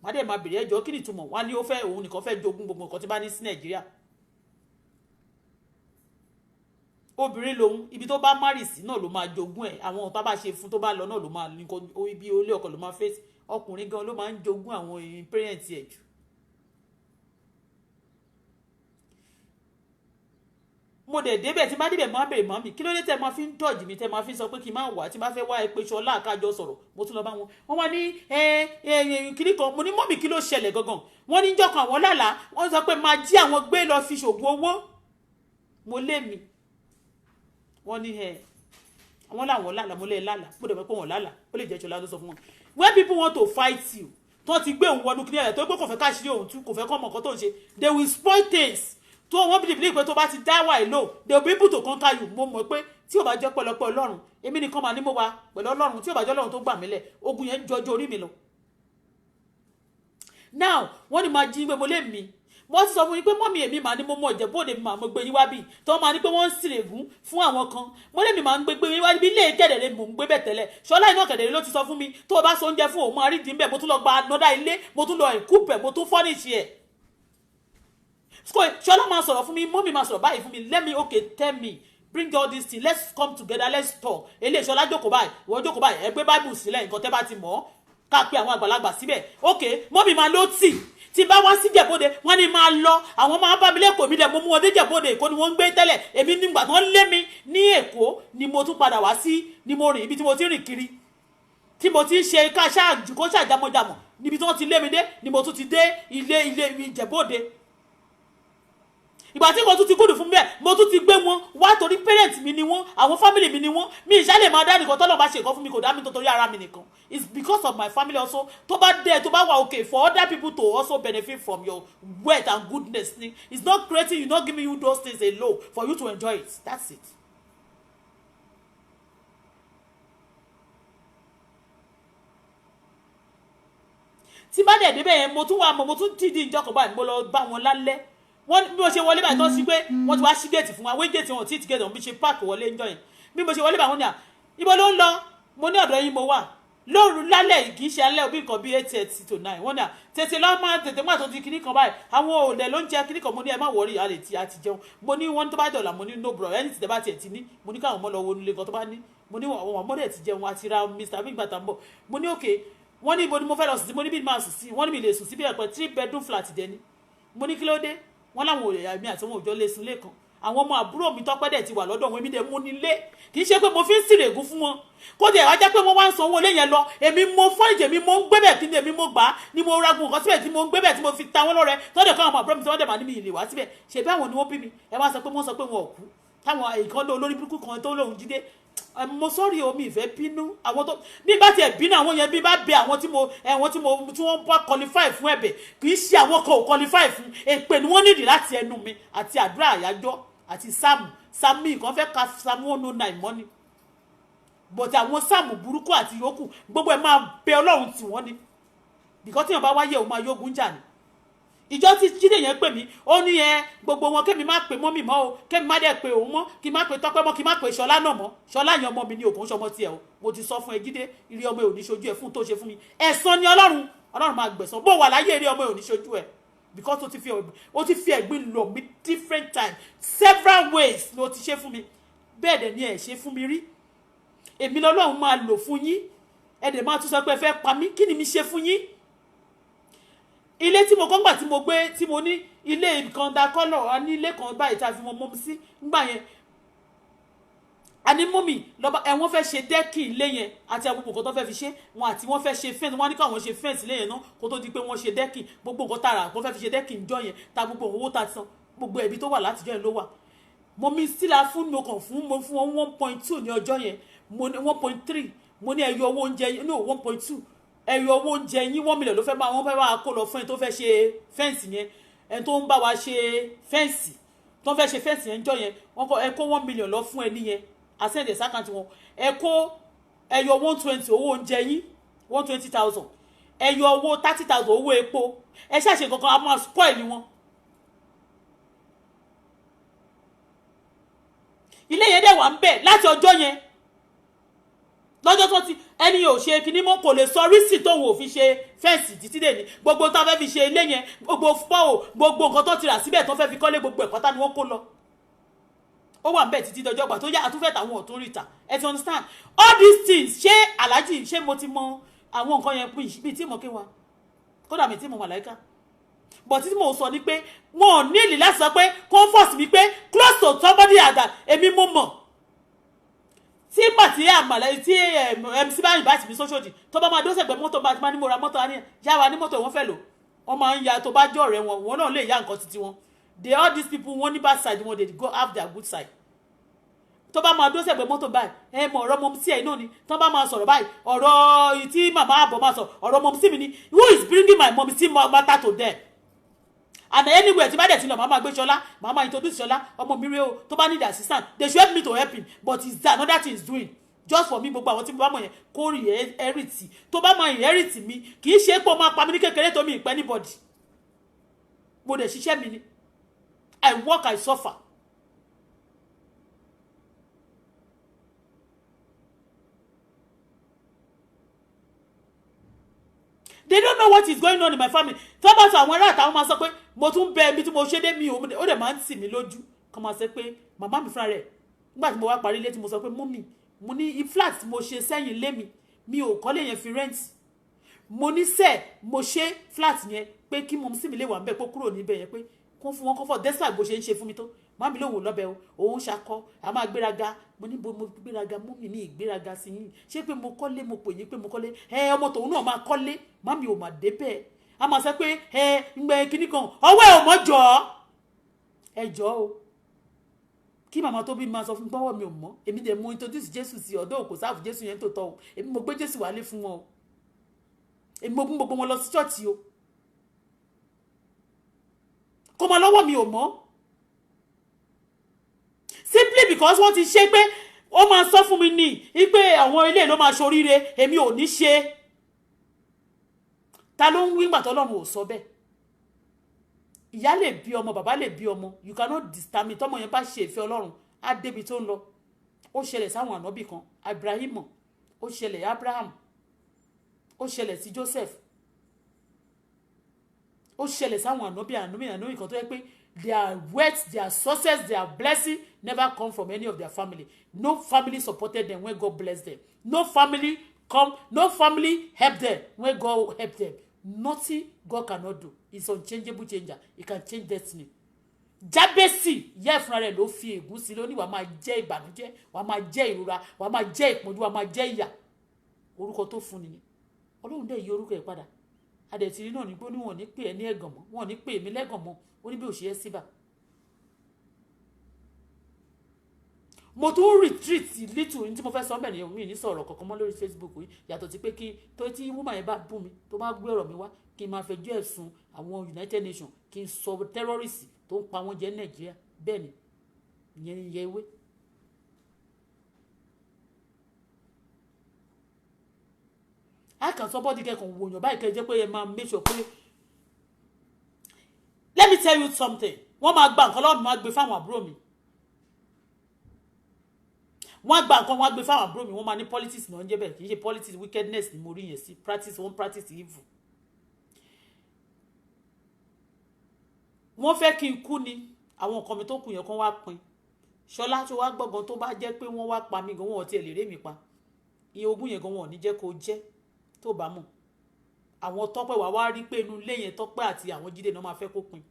má dẹ̀ máa bèrè ẹjọ́ kí ni ìtumọ̀ wá ní ó fẹ́ òun nìkan fẹ́ jogún gbogbo nǹkan tí bá ní sí Nàìjíríà obìnrin lòun ibi tó bá marry sí náà ló máa jogún ẹ̀ àwọn ọ̀tá bá ṣe fún tó bá lọ náà ló máa nǹkan ibi olé ọkọ ló máa face ọkùnrin gan ló máa ń jogún àwọn parents ẹ̀ jù. mo dẹ̀ débẹ̀ tí má débẹ̀ máa bèrè mọ́ mi kí ló dé tẹ́ máa fi ń dọ̀jì mi tẹ́ máa fi ń sọ pé kí n máa wà tí máa fẹ́ wá ẹ pé Ṣọlá àkájọ sọ̀rọ̀ mo tún lọ bá wọn wọ́n wá ní kiri kan mo ní mọ́mì kí ló ṣẹlẹ̀ gangan wọ́n ní jọ́kan àwọn lálàá wọ́n sọ pé máa jí àwọn gbé lọ fi ṣògùn owó mo lé mi wọ́n ní àwọn làwọn lálàá mo lé lálàá mo dẹ̀ mọ̀ pé wọ́n lálàá ó lè jẹ́ Ṣọlá tó sọ fún wọn when people want to fight you tó ti gbé òun wọnú kí ní ẹ̀ tó gbé kò fẹ́ káṣírí òun tú kò fẹ́ kọ́ mọ̀ nǹkan tó ń ṣe they will spoil things tó wọ́n believe pé tó bá ti dá wà ìlò they will be able to conquer you mo mọ̀ pé tí ò bá jẹ́ pẹ̀lọpẹ̀ Ọlọ́run èmi nìkan máa ní mo wà pẹ̀lú Ọlọ́run tí ò bá jẹ́ Ọlọ́run tó gbà mí lẹ̀ ogun yẹn jọjọ orí mi lọ. now wọ́n ní máa jí pé mo lè mí wọ́n ti sọ fún mi pé mọ́mí èmi máa ní mo mọ̀ Ìjẹ̀bú-Òde mi máa mo gbé yín wá bí tó máa ní pé wọ́n ń sìrègún fún àwọn kan mo lè mi máa ń gbé yín wá bí ilé kẹ̀dẹ̀rẹ̀ mò ń gbé bẹ̀ tẹ́lẹ̀ Ṣọlá iná kẹ̀dẹ̀rẹ̀ ló ti sọ fún mi tó o bá so oúnjẹ fún òun máa rí dín bẹ́ẹ̀ mo tún lọ gba anọ́dá ilé mo tún lọ ẹ̀kú bẹ̀ mo tún fọ́nìṣì ẹ̀ Ṣọlá máa sọ̀rọ̀ fún mi mọ́mí máa sọ̀rọ̀ báyìí fún mi let me okay tell me bring all these things let's come together let's talk eléyìí Ṣọlá jókòó báyìí ìwọ jókòó báyìí ẹ gbé Bible sílẹ̀ nǹkan tẹ́ bá ti mọ̀ ká pé àwọn àgbàlagbà síbẹ̀ okay mọ́mí máa ló tì tí bá wá sí Ìjẹ̀bú-Òde wọ́n ní máa lọ àwọn máa bá mi lẹ́kọ̀ọ́ mi dẹ̀ mo mú wọn dé Ìjẹ̀bú-Òde Èkó ni wọ́n ń gbé tẹ́lẹ̀ èmi nígbà tí wọ́n lé mi ní Èkó ni mo tún padà wá sí ni mo rìn ibi tí mo ti rìn kiri tí mo ti ń ṣe ká ṣáàjù kó ṣàjámọ́jàmọ́ níbi tí wọ́n ti lé mi dé ni mo tún ti dé ilé Ìjẹ̀bú-Òde ìgbà tí mo tún ti gúdù fún bẹ́ẹ̀ mo tún ti gbé wọn wá torí parent mi ni wọ́n àwọn family mi ni wọ́n mi ìṣàlẹ̀ máa dá nìkan tọ́lọ́ bá ṣe nǹkan fún mi kò dá mi nítorí ara mi nìkan it's because of my family also tó bá dé tó bá wà okay for other people to also benefit from your wealth and goodness it's not creating you not giving you those things alone for you to enjoy it that's it. tí bá dẹ̀ débẹ̀ yẹn mo tún ti di ìjọkọ̀ báyìí mo lọ bá wọn lálẹ́ wọ́n bí mo ṣe wọlé báyìí tó ń sí pé wọ́n ti wá sí géètì fún wa wé géètì wọn ò tí ì ti géètì wọn bí ṣe páàkì wọlé ń jọ yẹn bí mo ṣe wọlé báyìí wọ́n ní à ibo ló ń lọ mo ní ọ̀dọ̀ yín mo wà lóru lálẹ́ kì í ṣe alẹ́ òbí nǹkan bí 8:30 to 9 wọ́n ní à tètè lọ́ máa tètè máa tó di kinní kan báyìí àwọn òòlẹ̀ ló ń jẹ kinní kan mo ní ẹ má wọrí àlè tí a ti jẹun mo ní wọ́n tó bá dọ̀là mo ní no bro ẹni tí tẹ bá tiẹ̀ ti ní mo ní káwọn ọmọ lọ wo nílé kan tó bá ní mo ní àwọn ọmọdé ti jẹun àti ra Mr. Big Bata ń bọ̀ mo ní òkè wọ́n ní ibo ni mo fẹ́ lọ sùn sí mo ní bí máa sùn sí wọ́n ní mi lè sùn sí bí ẹ̀pẹ́ 3 bedroom flat dẹni mo ní kí ló dé wọ́n láwọn òòlẹ̀ àmì àti wọn òjò lè sùn lẹ́ẹ̀kan àwọn ọmọ àbúrò mi tọ́pẹ́ dẹ̀ ti wà lọ́dọ̀ wọn èmi dẹ̀ mú nílé kì í ṣe pé mo fi ń sìrègùn fún wọn kó dẹ̀ wá jẹ́ pé wọ́n wá ń sanwó lé yẹn lọ èmi mo fọ́ ìjẹ́ mi mo ń gbé bẹ̀ kí ni èmi mo gbà á ni mo ragun nǹkan síbẹ̀ tí mo ń gbé bẹ̀ tí mo fi ta wọ́n lọ́rẹ tọ́dẹ̀ kọ́ àwọn àbúrò mi tí wọ́n dẹ̀ máa ní mi ìlè wá síbẹ̀ ṣe bí àwọn ni wọ́n bí mi ẹ wá sọ pé wọ́n sọ pé wọn ò kú táwọn ìkan lé olórí burúkú kan tó lóun jíde mo sọ́ọ̀rì omi ìfẹ́ bínú àwọn tó bí bá tiẹ̀ bínú àwọn yẹn bí bá bẹ àwọn tí wọ́n bá qualify fún ẹ̀bẹ̀ kì í ṣe àwọn kan ò qualify fún èpè ni wọ́n nídìí láti ẹnu mi àti àdúrà àyájọ́ àti sáàmù kan fẹ́ ka sáàmù 109 mọ́ni but àwọn sáàmù burúkú àti yòókù gbogbo ẹ̀ máa bẹ Ọlọ́run tí wọ́n ní bìkọ́ tí yàn bá wáyé òun máa yógun jà ní ìjọ tí Jídé yẹn pè mí ó ní gbogbo wọn kémi má pè mọ́mì mọ́ o kémi má dẹ̀ pè òun mọ́ kí má pè Tọ́pẹ́ mọ́ kí má pè Ṣọlá náà mọ́ Ṣọlá yẹn ọmọ mi ní òkun ṣọmọ tiẹ̀ o mo ti sọ fún ẹ Jídé ilé ọmọ ẹ ò ní ṣojú ẹ fún tó ṣe fún mi ẹ̀san ni Ọlọ́run máa gbẹ̀san bó wà láyé ilé ọmọ ẹ ò ní ṣojú ẹ because ó ti fi ẹ̀gbin lọ mi different time several ways ló ti ṣe fún mi bẹ́ẹ̀ dẹ̀ ni ẹ̀ ṣe fún mi rí èmi lọ́lọ́run máa lò fún yín ẹ dẹ̀ máa tún sọ pé ẹ fẹ́ pa mí kí ni mi ṣe fún yín ilé tí mo kọ́ gbà tí mo gbé tí mo ní ilé kan da kọ́lọ̀ a ní ilé kan báyìí tá a fi mọ́ mọ́ sí nígbà yẹn a ní mọ́mì lọ́ba wọ́n fẹ́ ṣe dẹ́kì ilé yẹn àti àgbogbo nǹkan tó fẹ́ fi ṣe wọn àti wọ́n fẹ́ ṣe fẹ́ǹsì wọ́n ní káwọn ṣe fẹ́ǹsì ilé yẹn náà kó tó di pé wọ́n ṣe dẹ́kì gbogbo nǹkan tààrà wọ́n fẹ́ fi ṣe dẹ́kì ńjọ́ yẹn ta gbogbo owó ta san gbogbo ẹ̀bí tó wà látijọ́ yẹn ló wà mọ́mì sílá fún mi kàn fún mo fún wọn 1.2 ní ọjọ́ yẹn mo ní 1.3 mo ní ẹyọ owó oúnjẹ no 1.2 ẹyọ owó oúnjẹ yín 1 million ló fẹ́ máa wọ́n fẹ́ máa kó lọ fún ẹni tó fẹ́ ṣe fẹ́ǹsì yẹn ẹni tó ń bá wa ṣe fẹ́ǹsì tó fẹ́ ṣe fẹ́ǹsì yẹn ńjọ́ yẹn wọ́n kọ́ ẹ kó 1 million lọ fún ẹni yẹn àsẹ́ǹdẹ̀ sákàǹtì wọn ẹ kó ẹyọ 120 owó oúnjẹ yín 120,000 ẹyọ owó 30,000 owó epo ẹ ṣàṣe kankan a máa spoil wọn. ilé yẹn dẹ̀ wà ń bẹ̀ láti ọjọ́ yẹn lọ́jọ́ tó ti ẹni ò ṣe kinní mọ́ kò lè sọ rísì tóun ò fi ṣe fẹ́ǹsì títí dè ní gbogbo tó fẹ́ fi ṣe ilé yẹn gbogbo fọ́ọ̀ gbogbo nǹkan tó ti rà síbẹ̀ tó fẹ́ fi kọ́lé gbogbo ẹ̀kọ́ tá ni wọ́n kó lọ ó wà ń bẹ̀ títí dọjọ́ gbà tó yá àtúfẹ́ tàwọn ò tó rí ta ẹ ti understand all these things ṣé aláàjì ṣé mo ti mọ àwọn nǹkan yẹn pín bíi tí mo ké wa kódà mi tí mo màláìka but tí mo sọ ni pé wọn ò ní ìlì láti sọ pé comfort mi pé close to somebody àdá èmi mo mọ̀ tí pàtí àmàlẹ́ tí MC báyìí bá ti fi sóṣòdì tó bá máa dó sẹ̀gbẹ́ mọ́tò bá ti máa ní mo ra mọ́tò àníyàn yáwa ní mọ́tò wọn fẹ́ lò wọ́n máa ń ya tó bá jọ ọ̀rẹ́ wọn náà lè yá nǹkan títí wọn they all these people wọ́n ní bad side wọn they go have their good side tó bá máa dó sẹ̀gbẹ́ mọ́tò báyìí mọ̀ ọ̀rọ̀ mọ́mí sí ẹ̀ náà ni tó bá máa sọ̀rọ̀ báyìí ọ̀rọ̀ tí màmá àbọ̀ máa sọ ọ̀rọ̀ mọ́mí sí mi ni who is bringing my mọ́mí sí matter to them and anywhere tí bá dẹ̀ ti lọ màmá gbé Ṣọlá màmá introduce Ṣọlá ọmọ mi rè o tó bá need assistance they should help me to help him but it's another thing is doing just for me gbogbo àwọn tí mo bá mọ̀ yẹn kó inherit tó bá máa inherit mi kì í ṣe pé ó máa pa mí ní kékeré tó mi ìpẹ́ anybody mo dẹ̀ ṣiṣẹ́ mi ni I work I suffer. They don't know what is going on in my family. Tó bá sọ àwọn ará àtàwọn máa sọ pé mo tún bẹ ibi tí mo ṣe dé mi ó dẹ̀ máa ń tì mí lójú kàn máa sọ pé màmá mi fúnra rẹ̀ nígbà tí mo wá parí ilé tí mo sọ pé mọ́mì mo ní flat tí mo ṣe sẹ́yìn ilé mi ò kọ́lé yẹn fi rent mo ní sẹ́ẹ̀ mo ṣe flat yẹn pé kí mo sì mi lè wà ń bẹ̀ pé kúrò níbẹ̀ yẹn pé kún fún wọn comfort despite bó ṣe ń ṣe fún mi tó màmí lòun lọ́bẹ̀ o òun ṣakọ a máa gbéraga mo ní bo mo gbéraga mọ́mì ní ìgbéraga sí yín ṣé pé mo kọ́lé mo pè yín pé mo kọ́lé ọmọ tòun náà máa kọ́lé màmí ò mà débẹ̀ a máa sọ pé ngbẹ kíní kan ọwọ́ ẹ̀ ò mọ́ jọ ẹ jọ o kí màmá tó bí máa sọ fún mi pọ́wọ́ mi ò mọ́ èmi dẹ̀ mo introduce Jésù sí ọ̀dọ́ òkò sáàfù Jésù yẹn tó tọ́ o èmi mo gbé Jésù wálé fún wọn o èmi mo gún gbogbo wọn lọ sí ṣọ́ọ̀ṣì o kó máa lọ́wọ́ mi ò mọ́ simply because wọ́n ti ṣe pé ó máa sọ fún mi ní pé àwọn ilé ló máa ṣoríire èmi ò ní ṣe ta ló ń wí gbà tọ́lọ́run ò sọ bẹ́ẹ̀ ìyá lè bí ọmọ bàbá lè bí ọmọ you cannot determine tọ́mọ yẹn bá ṣe ìfẹ́ Ọlọ́run á débi tó ń lọ ó ṣẹlẹ̀ sáwọn ànábì kan Ibrahim ó ṣẹlẹ̀ Abraham ó ṣẹlẹ̀ sí Joseph ó ṣẹlẹ̀ sáwọn ànábì kan tó yẹ pé their wealth their success their blessing never come from any of their family no family supported them when God blessed them no family help them when God help them nothing God cannot do is unchangeable changer he can change destiny. Jábésì yẹ fúnra rẹ̀ ló fi ègún sí lóní wàá máa jẹ́ ìbànújẹ́ wàá máa jẹ́ ìrora wàá máa jẹ́ ìpọ́njú wàá máa jẹ́ ìyà orúkọ tó fún nìyẹn Ọlọ́run dẹ̀ yí orúkọ ẹ̀ padà adẹ̀tìrí náà ní pé wọ́n ní pè ẹ́ ní ẹ̀gàn mọ́ wọ́n ní pè mí lẹ́gàn mọ́ ó ní bí ò ṣe é síbà. mo tún retreat little ní tí mo fẹ́ sọ bẹ́ẹ̀ ni mi ní sọ̀rọ̀ kankan mọ́ lórí Facebook yìí yàtọ̀ sí pé kí tó tí woman yẹn bá bú mi tó bá gbé ọ̀rọ̀ mi wá kí n máa fẹjọ́ ẹ̀sùn àwọn United Nations kí n sọ terrorist tó ń pa wọ́n jẹ ní Nàìjíríà bẹ́ẹ̀ ni ìyẹn ni ìyẹ ewé. a kàn sọ bọ́dí kẹ́kọ̀ọ́ wòyàn báyìí kẹ́ jẹ́ pé ẹ máa make sure pé me tell you something. Wọ́n máa gba nǹkan lọ́wọ́ mi, wọ́n á gbé fáwọn àbúrò mi. Wọ́n gba nǹkan, wọ́n á gbé fáwọn àbúrò mi, wọ́n máa ní politics náà ń jẹ́ bẹ́ẹ̀. Kì í ṣe politics, wickedness ni mo rí yẹn sí. Practice evil. Wọ́n fẹ́ kí n kú ni àwọn nǹkan mi tó kù yẹn kan wá pin. Ṣọlá tó wá gbọ́gan tó bá jẹ́ pé wọ́n wá pa mí gan, wọn ò tiẹ̀ lè ré mi pa. Iye ogún yẹn gan wọn ò ní jẹ́ kó jẹ́ tó bá mọ̀. Àwọn Tọ́pẹ́ wá rí pé inú ilé yẹn Tọ́pẹ́ àti àwọn Jídé náà máa fẹ́ kó pin.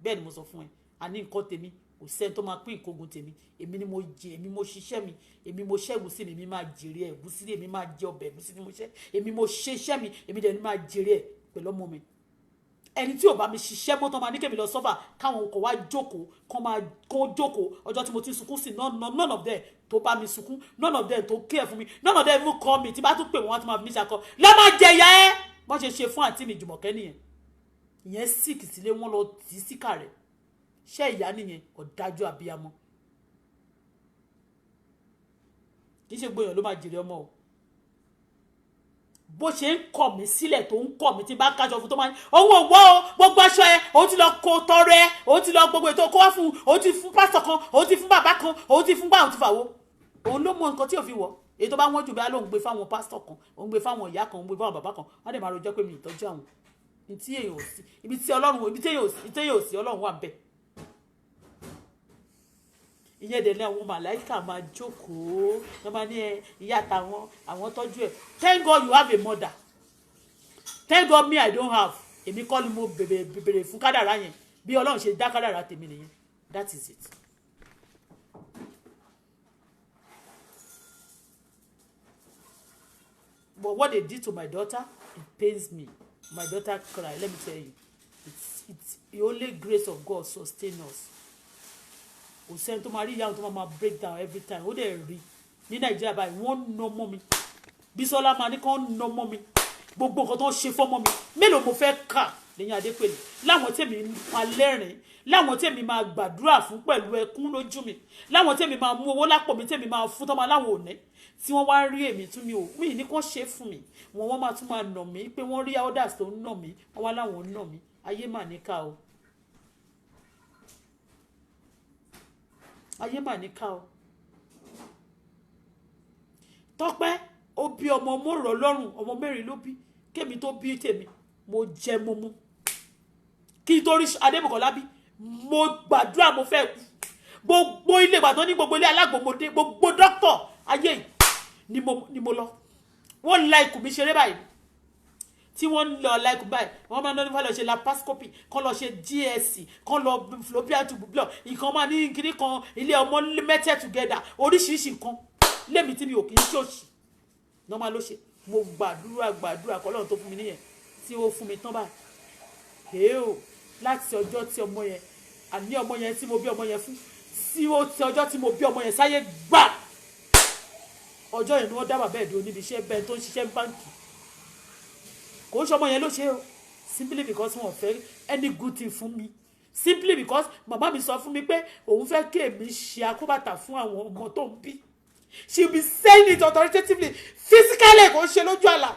Bẹ́ẹ̀ ni mo sọ fún ẹ. Àní nǹkan tèmi kò sẹ́ni tó máa pín ìkógun tèmi. Èmi ni mo jẹ, èmi mo ṣiṣẹ́ mi, èmi mo ṣẹ́gun sí mi, èmi máa jèrè ẹ̀. Ẹ̀gúsí èmi máa jẹ ọbẹ̀ ẹ̀gúsí ni mo ṣẹ́. Èmi mo ṣe iṣẹ́ mi, èmi dẹ̀ ni máa jèrè ẹ̀ pẹ̀lú ọmọ mi. Ẹni tí ò bá mi ṣiṣẹ́ mọ́ tán máa ní kèmi lọ sọ́fà káwọn kò wá jókòó kó jókòó ọjọ́ tí mo ti sunkún sí none of them tó bá mi sunkún, none of them tó care fún mi, none of them even call me tí bá tún pè wọ́n á tún máa fi mí ṣakọ lọ́ máa jẹ ìyá ẹ́ bọ́n ṣe fún àǹtí mi Jùmọ̀kẹ́ nìyẹn. Ìyẹn sick sílé wọn lọ tì í síkà rẹ̀ ṣé ìyá nìyẹn ọ̀dájú àbíyamọ. Kì í ṣe gbóyàn ló máa jèrè ọmọ o. Bó ṣe ń kọ̀ mí sílẹ̀ tó ń kọ̀ mí tí bá kájọ fún tó máa ń owó òwò o gbogbo aṣọ ẹ o ti lọ kó tọrẹ o ti lọ gbogbo ètò kó wá fún o ti fún pásítọ̀ kan o ti fún bàbá kan o ti fún bá o ti fàwọ òun ló mọ nǹkan tí ò fi wọ̀ èyí tó bá wọ́n jù bí alóhùn gbé fáwọn pásítọ̀ kan òun gbé fáwọn ìyá kan òun gbé fáwọn bàbá kan wọ́n dẹ̀ máa rojọ́ pé mi ìtọ́jú àwọn ibi tí Ọlọ́run ibi tí èèyàn ò sí Ọlọ́run wà ń bẹ̀. Ìyẹn dẹ̀ ní àwọn màláìkà máa jókòó wọ́n máa ní ìyá àtàwọn àwọn tọ́jú ẹ̀. Thank God you have a mother. Thank God me I don't have. Èmi kọ́ ni mo bèrè fún kádàrá yẹn bí Ọlọ́run ṣe dá kádàrá tèmi nìyẹn. That is it. But what they did to my daughter, it pains me. My daughter cried. Let me tell you, it's the only grace of God sustain us. Kò sẹ́ni tó máa rí ìyá tó máa break down every time. Ó dẹ̀ rí ní Nàìjíríà báyìí wọ́n nà mọ́ mi. Bísọ́lá máa ní kán nà mọ́ mi. Gbogbo nǹkan tó ń ṣe fọ́mọ́ mi. Mélòó mo fẹ́ kà lẹ́yìn Adépèlé. Láwọn tèmi máa lẹ́rìn. Láwọn tèmi máa gbàdúrà fún pẹ̀lú ẹkún lójú mi. Láwọn tèmi máa mú owó lápò mi tèmi máa fún tọ́mọ aláwọ̀ òní. Tí wọ́n wá rí èmi tún mi ò mí ní kán ṣe fún mi. Wọ́n máa tún máa nà mí pé wọ́n rí elders tó ń nà mí. Wọ́n wá láwọn nà mí. Ayé mà níkà o. Ayé mà níkà o. Tọ́pẹ́ ó bí ọmọ mọ́rọ̀ lọ́rùn ọmọ mẹ́rin ló bí kémi tó bí tèmi mo jẹ mo mú kí torí Adébùkọ́lá bí mo gbàdúrà mo fẹ́ gbogbo ilé ìgbàdàn ní gbogbo ilé alágbòmọdé gbogbo dókítà ayé ni mo lọ wọ́n la ikùn mi ṣeré báyìí tí wọ́n lọ la ikùn báyìí wọ́n máa ń lọ ṣe laparoscopy kán lọ ṣe DSC kán lọ fallopian tube block ìkan máa ní kiri kan ilé ọmọ mẹ́tẹ̀ together oríṣiríṣi nǹkan lémi tí mi ò kì í ṣòṣì normal ló ṣe mo gbàdúrà kọ́lọ́run tó fún mi níyẹn tí ó fún mi tán báyìí èèó láti ọjọ́ tí ọmọ yẹn àní ọmọ yẹn tí mo bí ọmọ yẹn fún tí ó ti ọjọ́ tí mo bí ọmọ yẹn sáyé gbà ọjọ́ yẹn ni wọ́n dá bàbá ẹ̀dùn níbi iṣẹ́ bẹ́ẹ̀ tó ń ṣiṣẹ́ báńkì kò ń ṣe ọmọ yẹn ló ṣe o simply because wọn ò fẹ́ any good thing fún mi simply because màmá mi sọ fún mi pé òun fẹ́ kí èmi ṣe akóbàtà fún àwọn ọmọ tó ń bí she will be saying it authoritatively physically kò ń ṣe lójú àlá.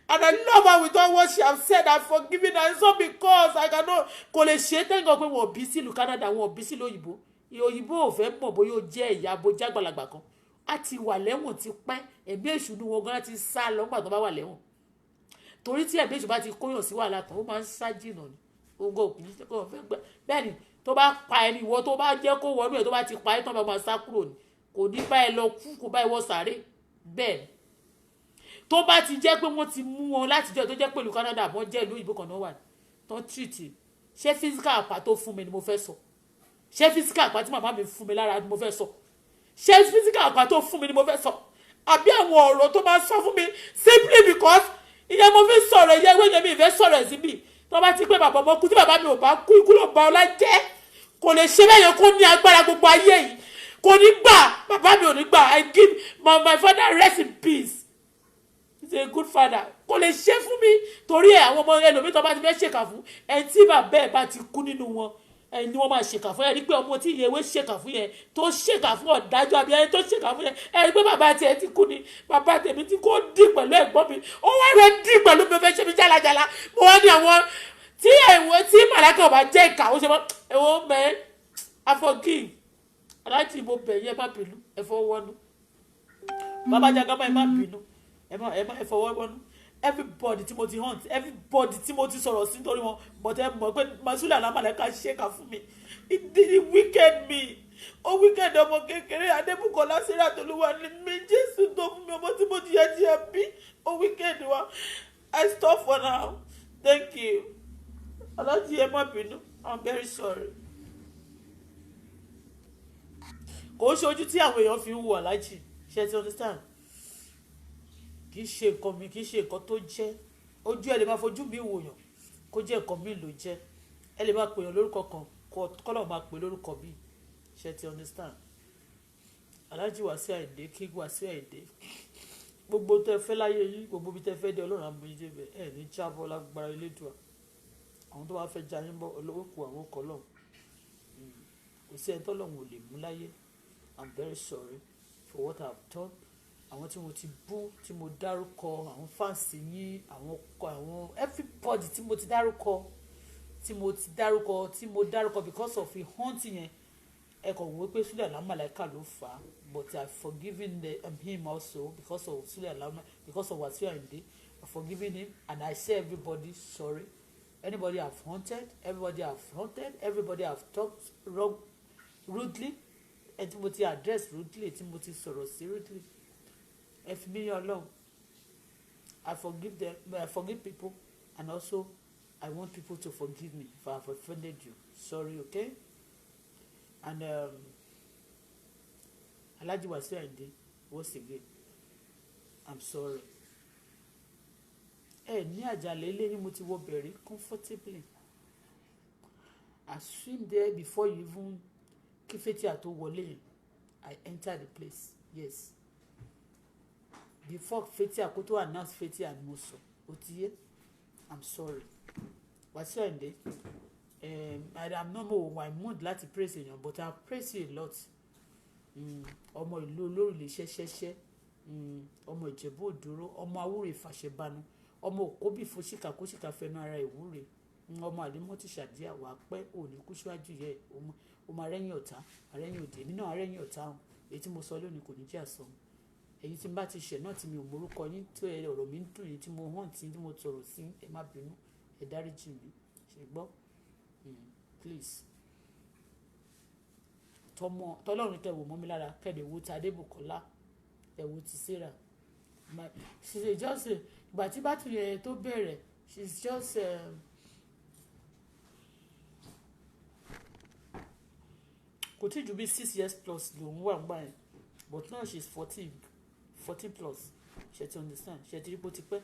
And I love her with all what she have said. I'm forgiving her. It's not because I cannot. Kò lè ṣe thank God pé wọ́n bí sílùú Canada, wọ́n bí sílùú òyìnbó. Òyìnbó ò fẹ́ mọ̀ bóyá ó jẹ́ ìyá bójá àgbàlagbà kan. A ti wà lẹ́wọ̀n ti pẹ́. Ẹ̀mí èṣù ni wọn gan ti sá lọ nígbà tó bá wà lẹ́wọ̀n. Torí tí ẹ̀mí èṣù bá ti kóyàn sí wàhálà tán, ó máa ń sá jìnnà ni. Ogo òkú ní kò fẹ́ gbẹ́. Bẹ́ẹ̀ ni tó bá pa ẹni ìwọ tó bá jẹ́ kó wọnú ẹ̀ tó bá ti pa ẹ́ tán bá máa sá kúrò ni. Kò ní bá ẹ lọ kú kò bá ẹ wọ sàárè. Bẹ́ẹ̀ ni. Tó bá ti jẹ́ pé wọ́n ti mú wọn láti jẹ́ tó jẹ́ pẹ̀lú Canada wọ́n jẹ́ ìlú ìbò kan náà wà tó treat ṣé physical àpá tó fún mi ni mo fẹ́ sọ ṣé physical àpá tí màmá mi fún mi lára ni mo fẹ́ sọ ṣé physical àpá tó fún mi ni mo fẹ́ sọ àbí àwọn ọ̀rọ̀ tó máa sọ fún mi simply because ìyẹn mo fi sọ̀rọ̀ ìyẹn wẹ́yẹ mi ìfẹ́ sọ̀rọ̀ ẹ̀ síbi tó bá ti pé bàbá ọmọ kú tí bàbá mi ò bá kú ikú ló ba ọlá jẹ́ kò lè ṣe bẹ́ẹ̀ yẹn kó ní agbára gbogbo ayé yìí kò ní gbà bàbá mi ò ní gbà I give my father rest in peace. He's a good father. Kò lè ṣe fún mi torí ẹ̀ àwọn ọmọ ẹlòmíì tó bá ti fẹ́ ṣèkà fún ẹni tí bàbá ẹ̀ bá ti kú nínú wọn ẹni wọ́n máa ṣèkà fún ẹ rí pé ọmọ tí ìyẹwé ṣèkà fún yẹn tó ṣèkà fún ọ̀dájọ́ àbí ẹni tó ṣèkà fún yẹn ẹ rí pé bàbá tiẹ̀ ti kú ni bàbá tèmi tí kò dì pẹ̀lú ẹ̀gbọ́n mi ó wá rẹ̀ dì pẹ̀lú mi ó fẹ́ ṣe mi jálajàla mo wá ní àwọn tí ẹ̀wọ̀n tí màláìka ọba jẹ́ ìkà ó ṣe mọ́ ẹ̀wọ̀n mẹ́ afọ́gí aláàjì mo bẹ̀ yẹ má bínú ẹ fọwọ́ wọnú bàbá Jagaba ẹ má bínú ẹ fọwọ́ wọnú everybody tí mo ti hunt everybody tí mo ti sọ̀rọ̀ sí nítorí wọn but ẹ mọ̀ pé masula alámàlẹ́ka ṣèkà fún mi it wicked me ó wicked ọmọ kékeré Adébùkọ́lá Síràtolúwa ní mi Jésù tó fún mi ọmọ tí mo jìyà bí ó wicked wa I stop for now thank you aláàjì ẹ má bínú I'm very sorry. Kò ṣojú tí àwọn èèyàn fi ń wo aláàjì ṣe ti understand kì í ṣe nǹkan mi kì í ṣe nǹkan tó jẹ́ ojú ẹ lè máa fojú mi wòyàn kó jẹ́ nǹkan mi ló jẹ́ ẹ lè máa pèèyàn lórúkọ kan kọ́lọ̀ máa pè lórúkọ bí ṣe ti understand aláàjì Wàsíù Àyìndé kí Wàsíù Àyìndé gbogbo tẹ fẹ́ láyé yín gbogbo bí tẹ fẹ́ dé Ọlọ́run àmọ́ yín débẹ̀ ẹ̀ ní jábọ́ lágbára Elédùà àwọn tó bá fẹ́ ja yín bọ́ olówó kù àwọn ọkọ̀ lọ́hùn kò sí ẹni tọ́lọ́hùn ò lè mú láyé I'm very sorry for what I've done àwọn tí mo ti bú tí mo dárúkọ àwọn fáǹsì yín àwọn ọkọ àwọn everybody tí mo ti dárúkọ because of the hunting yẹn ẹ kàn wọ́n pé Sule Alamalaika ló fà á but I forgiven him also because of Sule Alamalaika because of Wasiu Ayinde I forgiven him and I say everybody sorry anybody I've hunted everybody I've talked wrong rudely ẹ tí mo ti address rudely tí mo ti sọ̀rọ̀ sí rudely ẹ fi mí yàn lọ́hùn I forgive them I forgive people and also I want people to forgive me if I have offended you sorry okay and Alhaji Wasiu Ayinde once again I'm sorry ní àjàlẹ̀ ilé ni mo ti wọ bẹ̀rẹ̀ comfortably I swim there before you even kí Fathia tó wọlé I enter the place yes before Fathia kó tó announce Fathia ni mo sọ ó ti yé I'm sorry Wasiu Ayinde I'm not more my mood láti praise èèyàn but I praise you a lot ọmọ ìlú olórílẹ̀ ṣẹ́ṣẹ́ṣẹ́ ọmọ Ìjẹ̀bú Òdúró ọmọ Awúrè Fàṣẹbanu ọmọ Òkóbì Fòṣìkà kóṣìkà fẹnu ara ìwúre ọmọ Àlímọ́tì Ṣàdíà wà pẹ́ òní kú síwájú yẹ ọmọ arẹ́yìn ọ̀tá arẹ́yìn òdì èmi náà arẹ́yìn ọ̀tá hàn èyí tí mo sọ lónìí kò ní jẹ́ àsọ èyí tí n bá ti ṣẹ̀ náà tí mi ò morúkọ yín tó ọ̀rọ̀ mi ń dùn yín tí mo hàn tí mo tọrọ sí ẹ má bínú ẹ dáríjì mi ṣe gbọ́ please tọlọ́run kẹwò mọ́ mi lára kẹ́lẹ̀ wo ti Adébùkọ́lá ẹ̀wò ti Sarah she's just ìgbà tí bá tún yẹ tó bẹ̀rẹ̀ she's just kò tí ju bí 6 years plus lòun wà ń gbà yẹn but now she's 14 plus ṣe ti understand ṣe ti rí bó ti pẹ́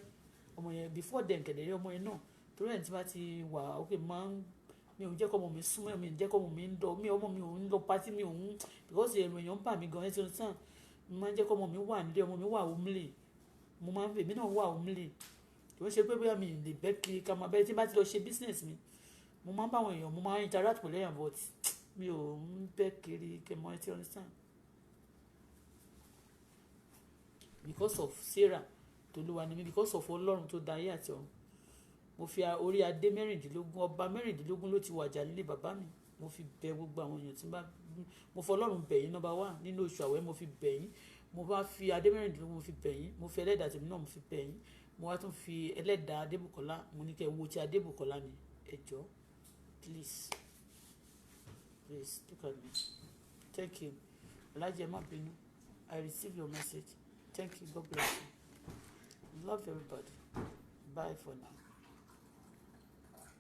ọmọ yẹn before then kẹ̀dẹ̀ ọmọ yẹn náà torí ẹ̀ tí bá ti wà ok máa ń mi ò jẹ́ kọ́ ọmọ mi súnmọ́ mi ò jẹ́ kọ́ ọmọ mi ń dọ̀ mi ọmọ mi ò ń lọ pátí mi ò ń because èrò èèyàn ń bà mí gan ẹ̀ tí ó sàn mo máa ń jẹ́ kọ́ ọmọ mi wà nílé ọmọ mi wà homely mo máa ń fèmí náà wà homely kì í ṣe pé bóyá mi lè bẹ́ kiri ká máa bẹ́ẹ̀ tí bá ti lọ ṣe business mi mo máa ń bá àwọn èèyàn mo máa ń interact pẹ̀lú èèyàn but mi ò ń bẹ́ kiri kẹmọ́ ẹ̀ tí ó sàn because of Sarah tolúwa ni mi because of Ọlọ́run tó dá ayé àti ọ̀run mo fi orí adé mẹ́rìndínlógún ọba mẹ́rìndínlógún ló ti wàjà nílé bàbá mi mo fi bẹ̀ gbogbo àwọn èèyàn tí n bá mo fọ Ọlọ́run bẹ̀ yín number 1 nínú oṣù àwẹ̀ mo fi bẹ̀ yín mo bá fi adé mẹ́rìndínlógún mo fi bẹ̀ yín mo fi ẹlẹ́dàá tèmi náà mo fi bẹ̀ yín mo wá tún fi ẹlẹ́dàá Adébùkọ́lá mo ní kẹ́ wo ti Adébùkọ́lá ni ẹ jọ̀ọ́ please look at me thank you Alhaji ẹ má bínú I receive your message thank you God bless you love everybody bye for now.